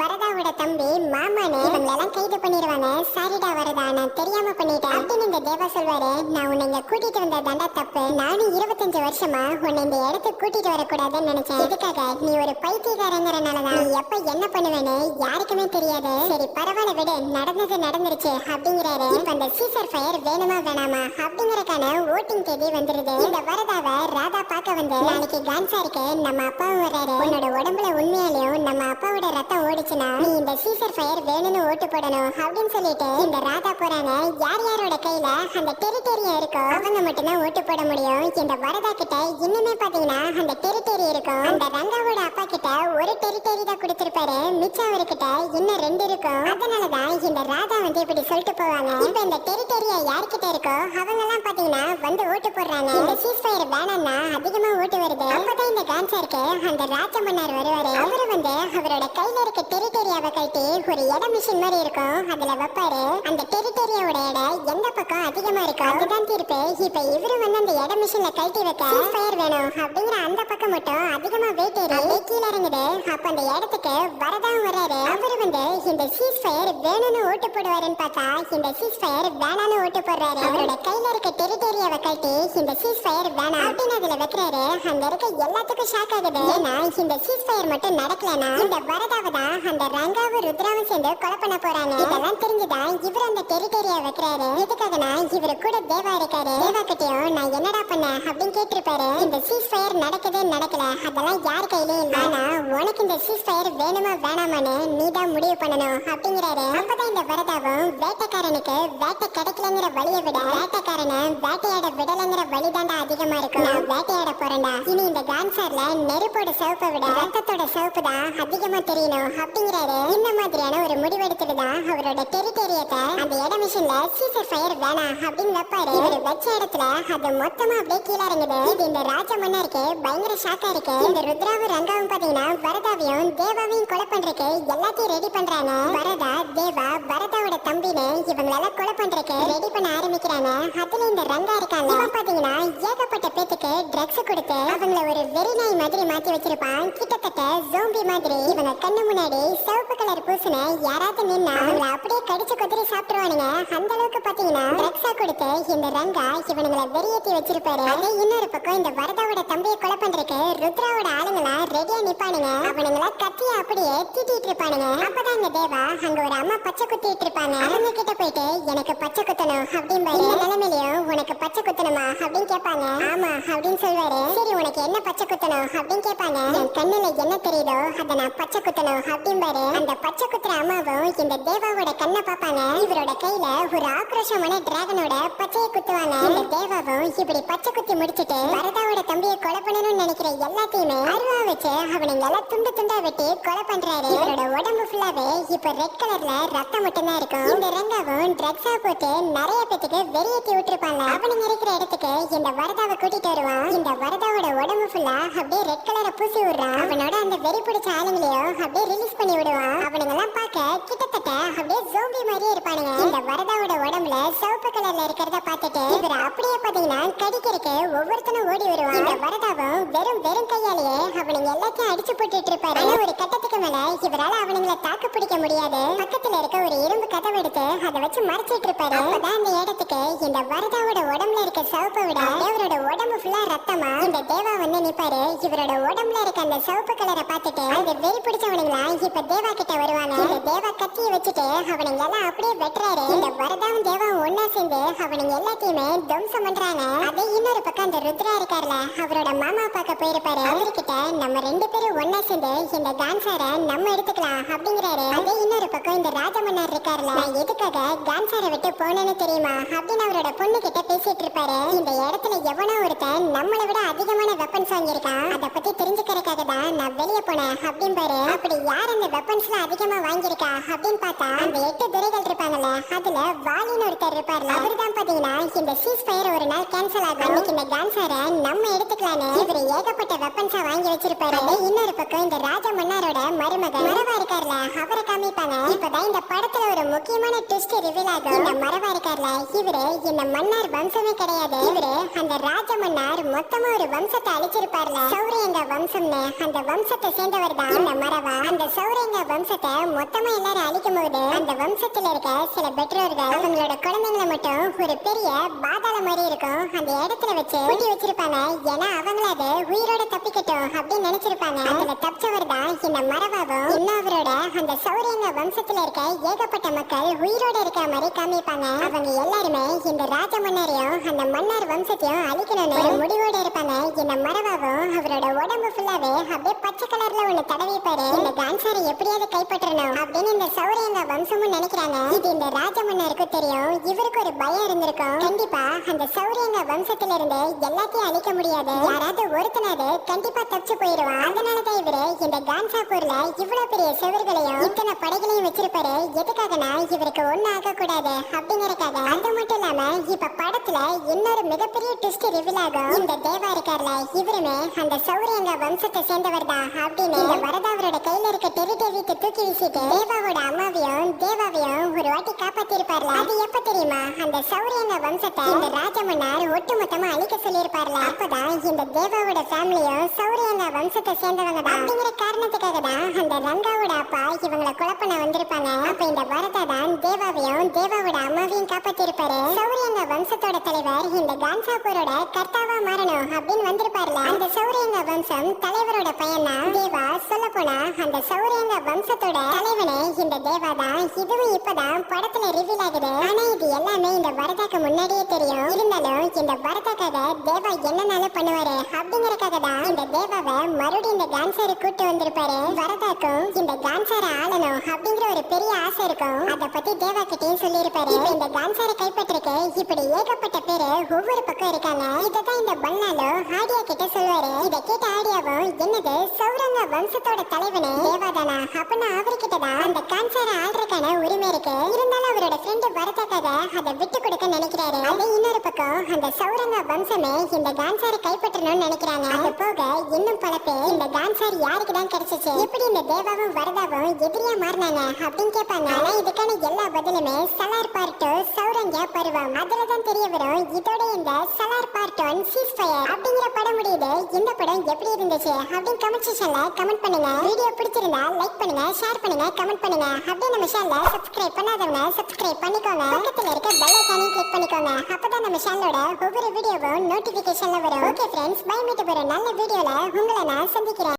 S1: வரதாவோட தம்பி மாமானு இவங்களெல்லாம் கைது பண்ணிடுவாங்க. சாரிடா வரதா நான் தெரியாம பண்ணிட்டேன் அப்படின்னு இந்த தேவா சொல்வாரு. நான் உன்னை இங்க கூட்டிட்டு வந்த தண்டா தப்பு, நானும் 25 வருஷமா உன்னை இந்த இடத்துக்கு கூட்டிட்டு வரக்கூடாதுன்னு நினைச்சேன். இதுக்காக நீ ஒரு பைத்தியக்காரங்கிறனாலதான் நீ எப்ப என்ன பண்ணுவேன்னு யாருக்குமே தெரியாது. சரி பரவாயில்ல விடு, நடந்தது நடந்துருச்சு அப்படிங்கிறாரு. இப்ப அந்த சீசர் ஃபயர் வேணுமா வேணாமா அப்படிங்கறக்கான ஓட்டிங் தேதி வந்துருது. இந்த வரதாவை ராதா பார்க்க வந்து நாளைக்கு கான்சாருக்கு நம்ம அப்பாவும் வர்றாரு, உன்னோட உடம்புல உண்மையாலையும் நம்ம அப்பாவோட ரத்தம் ஓடிச்சுன்னா நீ இந்த சீசர் ஃபயர் வேணும்னு ஓட்டு போடணும் அப்படின்னு சொல்லிட்டு இந்த ராதா போறாங்க. யாரோட கையில அந்த டெரிட்டரியா இருக்கோ அவங்க மட்டும்தான் ஓட்டு போட முடியும். இந்த வரதா கிட்ட இன்னுமே பாத்தீங்கன்னா அந்த டெரிட்டரி இருக்கும். அந்த ரங்காவோட அப்பா கிட்ட ஒரு டெரிட்டரி தான் கொடுத்திருப்பாரு, மிச்சம் அவர்கிட்ட இன்னும் 2 இருக்கும். அதனாலதான் இந்த ராதா வந்து இப்படி சொல்லிட்டு போவாங்க. இப்ப இந்த டெரிட்டரியா யார்கிட்ட இருக்கோ அவங்க எல்லாம் பாத்தீங்கன்னா வந்து ஓட்டு போடுறாங்க. இந்த சீஸ்ஃபயர் வேணாம்னா அதிகமா ஓட்டு வருது. அப்பதான் இந்த கான்சருக்கு அந்த ராஜ மன்னர் வருவாரு. அவரு வந்து அவரோட கையில இருக்க டெரிட்டரியாவை கட்டி ஒரு இட மிஷின் மாதிரி இருக்கும் அதுல வைப்பாரு. அந்த டெரிட்டரியாவோட இடம் எந்த பக்கம் அதிகமா இருக்கும் அதுதான் தீர்ப்பு. இப்ப இவரு வந்து அந்த இட மிஷின்ல கட்டி வைக்க சீஸ்ஃபயர் வேணும் அப்படிங்கிற அந்த பக்கம் மட்டும் அதிகமா வெயிட் ஏறி கீழே இறங்குது. அப்ப அந்த இடத்துக்கு வரதாவும் வர்றாரு. அவரு வந்து இந்த சீஸ்ஃபயர் வேணும்னு ஓட்டு போடுவாருன்னு பார்த்தா இந்த சீஸ்ஃபயர் வேணான்னு ஓட்டு போடுறாரு. அவரோட கையில இருக்க டெரிட்டரியாவை கட்டி இந்த சீஸ்ஃபயர் வேணாம் அப்படின்னு அதுல வைக்கிறாரு. அங்க இருக்க எல்லாத்துக்கும் ஷாக் ஆகுது. ஏன்னா இந்த சீஸ்ஃபயர் மட்டும் நடக்கலனா இந்த வரதாவை தான் அந்த ரங்காவும் ருத்ராவும் சேர்ந்து கொலை பண்ண போறாங்க. இதெல்லாம் தெரிஞ்சுதான் இவர் அந்த டெரிட்டரியா வைக்கிறாரு. இதுக்காகனா இவரு கூட தேவா இருக்காரு. தேவா கிட்டயும் நான் என்னடா பண்ண அப்படின்னு கேட்டிருப்பாரு. இந்த சீஸ்ஃபயர் நடக்குது நடக்கல அதெல்லாம் யார் கையிலயும் இல்ல, ஆனா உனக்கு இந்த சீஸ்ஃபயர் வேணுமா வேணாமான்னு நீ தான் முடிவு பண்ணணும் அப்படிங்கிறாரு. அப்பதான் இந்த வரதாவும் வேட்டைக்காரனுக்கு வேட்டை கிடைக்கலங்கிற வழியை விட வேட்டைக்காரனை வேட்டையாட விடலைங்கிற வழிதாண்டா அதிகமா இருக்கும், நான் வேட்டையாட போறேன்டா, இனி இந்த கான்சார்ல நெருப்போட சிவப்பை விட ரத்தத்தோட சிவப்பு தான் அதிகமா தெரியணும் அப்படிங்கிறாரு. இந்த மாதிரியான ஒரு முடிவெடுத்துட்டு தான் அவரோட டெரிட்டரியத்தை அந்த இட மிஷின்ல சீசர் ஃபயர் வேணாம் அப்படின்னு வைப்பாரு. இவர் வச்ச இடத்துல அது மொத்தமா அப்படியே கீழே இறங்குது. இது இந்த ராஜ மன்னருக்கு பயங்கர ஷாக்கா இருக்கு. இந்த ருத்ராவும் ரங்காவும் பாத்தீங்கன்னா வரதாவையும் தேவாவையும் கொலை பண்றதுக்கு எல்லாத்தையும் ரெடி பண்றாங்க. வரதா தேவா வரதாவோட தம்பின்னு இவங்களால கொலை பண்றதுக்கு ரெடி பண்ண ஆரம்பிக்கிறாங்க. அதுல இந்த ரங்கா இருக்காங்க. இவன் பாத்தீங்கன்னா ஏகப்பட்ட பேத்துக்கு ட்ரக்ஸ் கொடுத்து அவங்கள ஒரு வெறி நாய் மாதிரி மாத்தி வச்சிருப்பான். கிட்டத்தட்ட ஜோம்பி மாதிரி. இவங்க கண்ணு முன்னாடி சிவப்பு கலர் பூசுன யாராவது நின்னா அவங்கள அப்படியே கடிச்சு கொத்திரி சாப்பிட்டுருவானுங்க. அந்த அளவுக்கு பாத்தீங்கன்னா ட்ரக்ஸா கொடுத்து இந்த ரங்கா இவனுங்களை வெறியேத்தி வச்சிருப்பாரு. அதே இன்னொரு பக்கம் இந்த வரதாவோட தம்பியை கொலை பண்றதுக்கு ருத்ராவோட ஆளுங்களா ரெடியா நிப்பானுங்க. அவனுங்கள கத்திய அப்படியே தீட்டிட்டு இருப்பானுங்க. அப்பதான் இந்த தேவா அங்க ஒரு அம்மா பச்சை குத்திட்டு இருப்பாங்க. அவங்க கிட்ட போயிட்டு எனக்கு பச்சை குத்தணும் அப்படின்னு இந்த நிலைமையிலயும் உனக்கு பச்சை குத்தணுமா அப்படின்னு கேட்பாங்க. ஆமா அப்படின்னு சொல்வாரு. சரி உனக்கு என்ன பச்சை குத்தணும் அப்படின்னு கேட்பாங்க. என் கண்ணுல என்ன தெரியுதோ அதை நான் பச்சை குத்தணும் அப்படின்பாரு. அந்த பச்சை குத்துற அம்மாவும் இந்த தேவாவோட கண்ணை பார்ப்பாங்க. இவரோட கையில ஒரு ஆக்ரோஷமான டிராகனோட பச்சையை குத்துவாங்க. இந்த தேவாவும் இப்படி பச்சை குத்தி முடிச்சிட்டு வரதாவோட தம்பியை கொலை பண்ணணும்னு நினைக்கிற எல்லாத்தையுமே அருவா வச்சு அவனுங்க எல்லாம் துண்டு துண்டா வெட்டி கொலை பண்றாரு. இவரோட உடம்பு ஃபுல்லாவே இப்ப ரெட் கலர்ல ரத்தம் மட்டும் தான் இருக்கும். இந்த ரங்காவும் ட்ரக்ஸா போட்டு நிறைய பேத்துக்கு வெறியேத்தி விட்டுருப்பாங்க. அவனுங்க இருக்கிற இடத்துக்கு இந்த வரதாவை கூட்டிட்டு வருவான். இந்த வரதாவோட உடம்பு ஃபுல்லா அப்படியே ரெட் கலரை பூசி விடுறான். அவனோட அந்த வெறி பிடிச்ச ஆளுங்களையும் அப்படியே ரிலீஸ் பண்ணி விடுவான். அவனுங்க எல்லாம் பார்க்க கிட்டத்தட்ட அப்படியே ஜோம்பி மாதிரியே இருப்பானுங்க. இந்த வரதாவோட உடம்புல சிவப்பு கலர்ல இருக்கிறத பார்த்துட்டு இவர் அப்படியே பாத்தீங்கன்னா கடிக்கிறதுக்கு ஒவ்வொருத்தனும் ஓடி வருவான். இந்த வரதாவும் வெறும் கையாலேயே அவனுங்க எல்லாத்தையும் அடிச்சு போட்டுட்டு இருப்பாரு. ஆனா ஒரு கட்டத்துக்கு மேல இவரால அவனுங்களை தாக்கு பிடிக்க முடியாது. பக்கத்துல இருக்க ஒரு இரும்பு கதவு எடுத்து அதை வச்சு மறைச்சிட்டு இருப்பாரு. அப்பதான் அந்த இடத்துக்கு இந்த வரதாவோட உடம்புல இருக்க சிவப்பை விட இவரோட உடம்பு ஃபுல்லா ரத்தமா இந்த தேவா வந்து நிப்பாரு. இவரோட உடம்புல இருக்க அந்த சிவப்பு கலரை பார்த்துட்டு அந்த வெறி பிடிச்சவனுங்களா இப்ப தேவா கிட்ட வருவாங்க. இந்த தேவா கத்தியை வச்சுட்டு அவனுங்க எல்லாம் அப்படியே வெட்டுறாரு. இந்த வரதாவும் தேவாவும் ஒன்னா சேர்ந்து அவனுங்க எல்லாத்தையுமே துவம்சம் பண்றாங்க. அதே இன்னொரு பக்கம் அந்த ருத்ரா இருக்காருல அவரோட மாமா பார்க்க போயிருப்பாரு. அவர்கிட்ட நம்ம ரெண்டு பேரும் ஒன்னா சேர்ந்து இந்த கான்சாரை நம்ம எடுத்துக்கலாம் அப்படிங்கிறாரு. அதே இன்னொரு பக்கம் இந்த ராஜமன்னர் இருக்காருல நான் எதுக்காக கான்சாரை விட்டு போனேன்னு தெரியுமா அப்படின்னு அவரோட பொண்ணு கிட்ட பேசிட்டு இருப்பாரு. இந்த இடத்துல எவனோ ஒருத்தன் நம்மளை விட அதிகமான வெப்பன்ஸ் வாங்கியிருக்கான். அதை பத்தி தெரிஞ்சுக்கிறதுக்காக தான் நான் வெளியே போனேன் அப்படின்பாரு. அப்படி யார் அந்த வெப்பன்ஸ்ல அதிகமா வாங்கியிருக்கா அப்படின்னு பார்த்தா அந்த 8 துரைகள் இருப்பாங்கல்ல அதுல வாலின்னு ஒருத்தர் இருப்பார்ல அவரு தான் பாத்தீங்கன்னா இந்த சீஸ் ஃபயர் ஒரு நாள் கேன்சல் ஆகும். அன்னைக்கு இந்த கான்சாரை நம்ம எடுத்துக்கலான்னு இவரு ஏகப்பட்ட வெப்பன்ஸா வாங்கி வச்சிருப்பாரு. இன்னொரு பக்கம் இந்த ராஜ மன்னாரோட மருமகன் மரவா இருக்காருல அவரை காமிப்பாங்க. இப்பதான் இந்த படத்துல ஒரு முக்கியமான ட்விஸ்ட் ரிவீல் ஆகும். இந்த மரவா இருக்காருல இவரு இந்த மன்னார் வம்சமே கிடையாது. இவரு அந்த ராஜ மன்னார் மொத்தமா ஒரு வம்சத்தை அழிச்சிருப்பார்ல சௌரியங்க வம்சம்னு அந்த வம்சத்தை சேர்ந்தவர் தான் இந்த மரவா. அந்த சௌரியங்க வம்சத்தை மொத்தமா எல்லாரும் அழிக்கும் போது அந்த வம்சத்துல இருக்க சில பெற்றோர்கள் அவங்களோட குழந்தைங்களை மட்டும் ஒரு பெரிய பாதாள மாதிரி இருக்கும் அந்த இடத்துல வச்சு பூட்டி வச்சிருப்பாங்க. ஏன்னா அவங்கள அது உயிரோட தப்பிக்கட்டும் அப்படின்னு நினைச்சிருப்பாங்க. அதுல தப்பிச்சவர் தான் இந்த மரவாவும். இன்னும் அவரோட அந்த சௌரியங்க வம்சத்துல இருக்க ஏகப்பட்ட மக்கள் உயிரோட இருக்கிற மாதிரி காமிப்பாங்க. அவங்க எல்லாருமே இந்த ராஜ மன்னரையும் அந்த மன்னர் வம்சத்தையும் அழிக்கணும்னு ஒரு முடிவோட இருப்பாங்க. இந்த மரவாவும் அவரோட உடம்பு ஃபுல்லாவே அப்படியே பச்சை கலர்ல ஒண்ணு தடவிப்பாரு. இந்த கான்சாரை எப்படியாவது கைப்பற்றணும் அப்படின்னு இந்த சௌரியங்க வம்சமும் நினைக்கிறாங்க. இது இந்த ராஜ மன்னருக்கு தெரியும். இவருக்கு ஒரு பயம் இருந்திருக்கும். கண்டிப்பா அந்த சௌரியங்க வம்சத்துல இருந்து எல்லாத்தையும் அழிக்க முடியாது. யாராவது ஒருத்தனாவது கண்டிப்பா தப்பிச்சு போயிடுவான். அதனாலதான் இவரு இந்த கான்சாபூர்ல இவ்வளவு பெரிய செவர்களையும் இத்தனை படைகளையும் வச்சிருப்பாரு. எதுக்காகனா இவருக்கு ஒண்ணு ஆக கூடாது அப்படிங்கறதுக்காக. அது மட்டும் இல்லாம இப்ப படத்துல இன்னொரு மிகப்பெரிய ட்விஸ்ட் ரிவீல் ஆகும். இந்த தேவா இருக்கார்ல இவருமே அந்த சௌரியங்க வம்சத்தை சேர்ந்தவர் தான் அப்படின்னு இந்த வரதாவரோட கையில இருக்க டெரிட்டரிக்கு தூக்கி வீசிட்டு தேவாவோட அம்மாவையும் தேவாவையும் ஒரு வாட்டி காப்பாத்தி இருப்பார்ல. அது எப்ப தெரியுமா அந்த சௌரியங்க வம்சத்தை இந்த ராஜமன்னார் ஒட்டுமொத்தமா அழிக்க சொல்லியிருப்பார்ல. அப்பதான் இந்த தேவாவோட ஃபேமிலியும் சௌரியங்க வம்சத்தை சேர்ந்தவங்க தான் அப்படிங்கிற காரணத்துக்காக தான் அந்த ரங்காவோட அப்பா இவங்களை கொலை பண்ண வந்திருப்பாங்க. அப்ப இந்த வரதா தான் தேவாவையும் தேவாவோட அம்மாவையும் காப்பாத்தி இருப்பாரு. சௌரியங்க வம்சத்தோட தலைவர் இந்த கான்சாபூரோட கர்த்தாவா மாறணும் அப்படின்னு வந்திருப்பார்ல. அந்த சௌரியங்க வம்சம் தலைவரோட பையன் தான் தேவா. சொல்ல போனா அந்த சௌரியங்க வம்சத்தோட தலைவனே இந்த தேவா தான். இதுவும் இப்பதான் படத்துல ரிவீல் ஆகுது. ஆனா இது எல்லாமே இந்த வரதாக்கு முன்னாடியே தெரியும். இருந்தாலும் இந்த வரதாக்காக தேவா என்னனாலும் பண்ணுவாரு அப்படிங்கறதுக்காக தான் இந்த தேவாவை மறுபடியும் இந்த கான்சாரை கூட்டு வந்திருப்பாரு. வரதாக்கும் இந்த கான்சாரை ஆளணும் அப்படிங்கிற ஒரு பெரிய ஆசை இருக்கும். அத பத்தி தேவா கிட்டயும் சொல்லியிருப்பாரு. இப்ப இந்த கான்சாரை கைப்பற்றிருக்க இப்படி ஏகப்பட்ட பேரு ஒவ்வொரு பக்கம் இருக்காங்க. இததான் இந்த பன்னாலோ ஆடியா கிட்ட சொல்லுவாரு. இத கேட்ட ஆடியாவும் என்னது சௌரங்க வம்சத்தோட தலைவனே தேவாதானா அப்படின்னா அவர்கிட்டதான் அந்த கான்சாரை ஆள்றதுக்கான உரிமை இருக்கு. இருந்தாலும் அவரோட ஃப்ரெண்டு வரதாக்காக அதை விட்டு கொடுக்க நினைக்கிறாரு. அது இன்னொரு பக்கம் அந்த சௌரங்க வம்சமே இந்த கான்சாரை கைப்பற்றணும்னு நினைக்கிறாங்க. அது போக இன்னும் பல பேர் இந்த கான்சார் யாருக்கு தான் கிடைச்சிச்சு, எப்படி இந்த தேவாவும் வரதாவும் எதிரியா மாறினாங்க அப்படின்னு கேட்பாங்க. ஆனா இதுக்கான எல்லா பதிலுமே சலார் பார்ட் சௌரங்க பருவம் அதுலதான் தெரிய வரும். இதோட இந்த சலார் பார்ட் 1 சீஸ் ஃபயர் அப்படிங்கிற படம் முடியுது. இந்த படம் எப்படி இருந்துச்சு அப்படின்னு கமெண்ட் செக்ஷன்ல கமெண்ட் பண்ணுங்க. வீடியோ பிடிச்சிருந்தா லைக் பண்ணுங்க, ஷேர் பண்ணுங்க, கமெண்ட் பண்ணுங்க. அப்படியே நம்ம சேனலை சப்ஸ்கிரைப் பண்ணாதவங்க சப்ஸ்கிரைப் பண்ணிக்கோங்க. பக்கத்துல இருக்க பெல் ஐகானையும் கிளிக் பண்ணிக்கோங்க. அப்பதான் நம்ம சேனலோட ஒவ்வொரு வீடியோவும் நோட்டிபிகேஷன்ல வரும். ஓகே ஃப்ரெண்ட்ஸ், பை மீட் ஒரு நல்ல வீடியோல உங்களை நான் சந்திக்கிறேன்.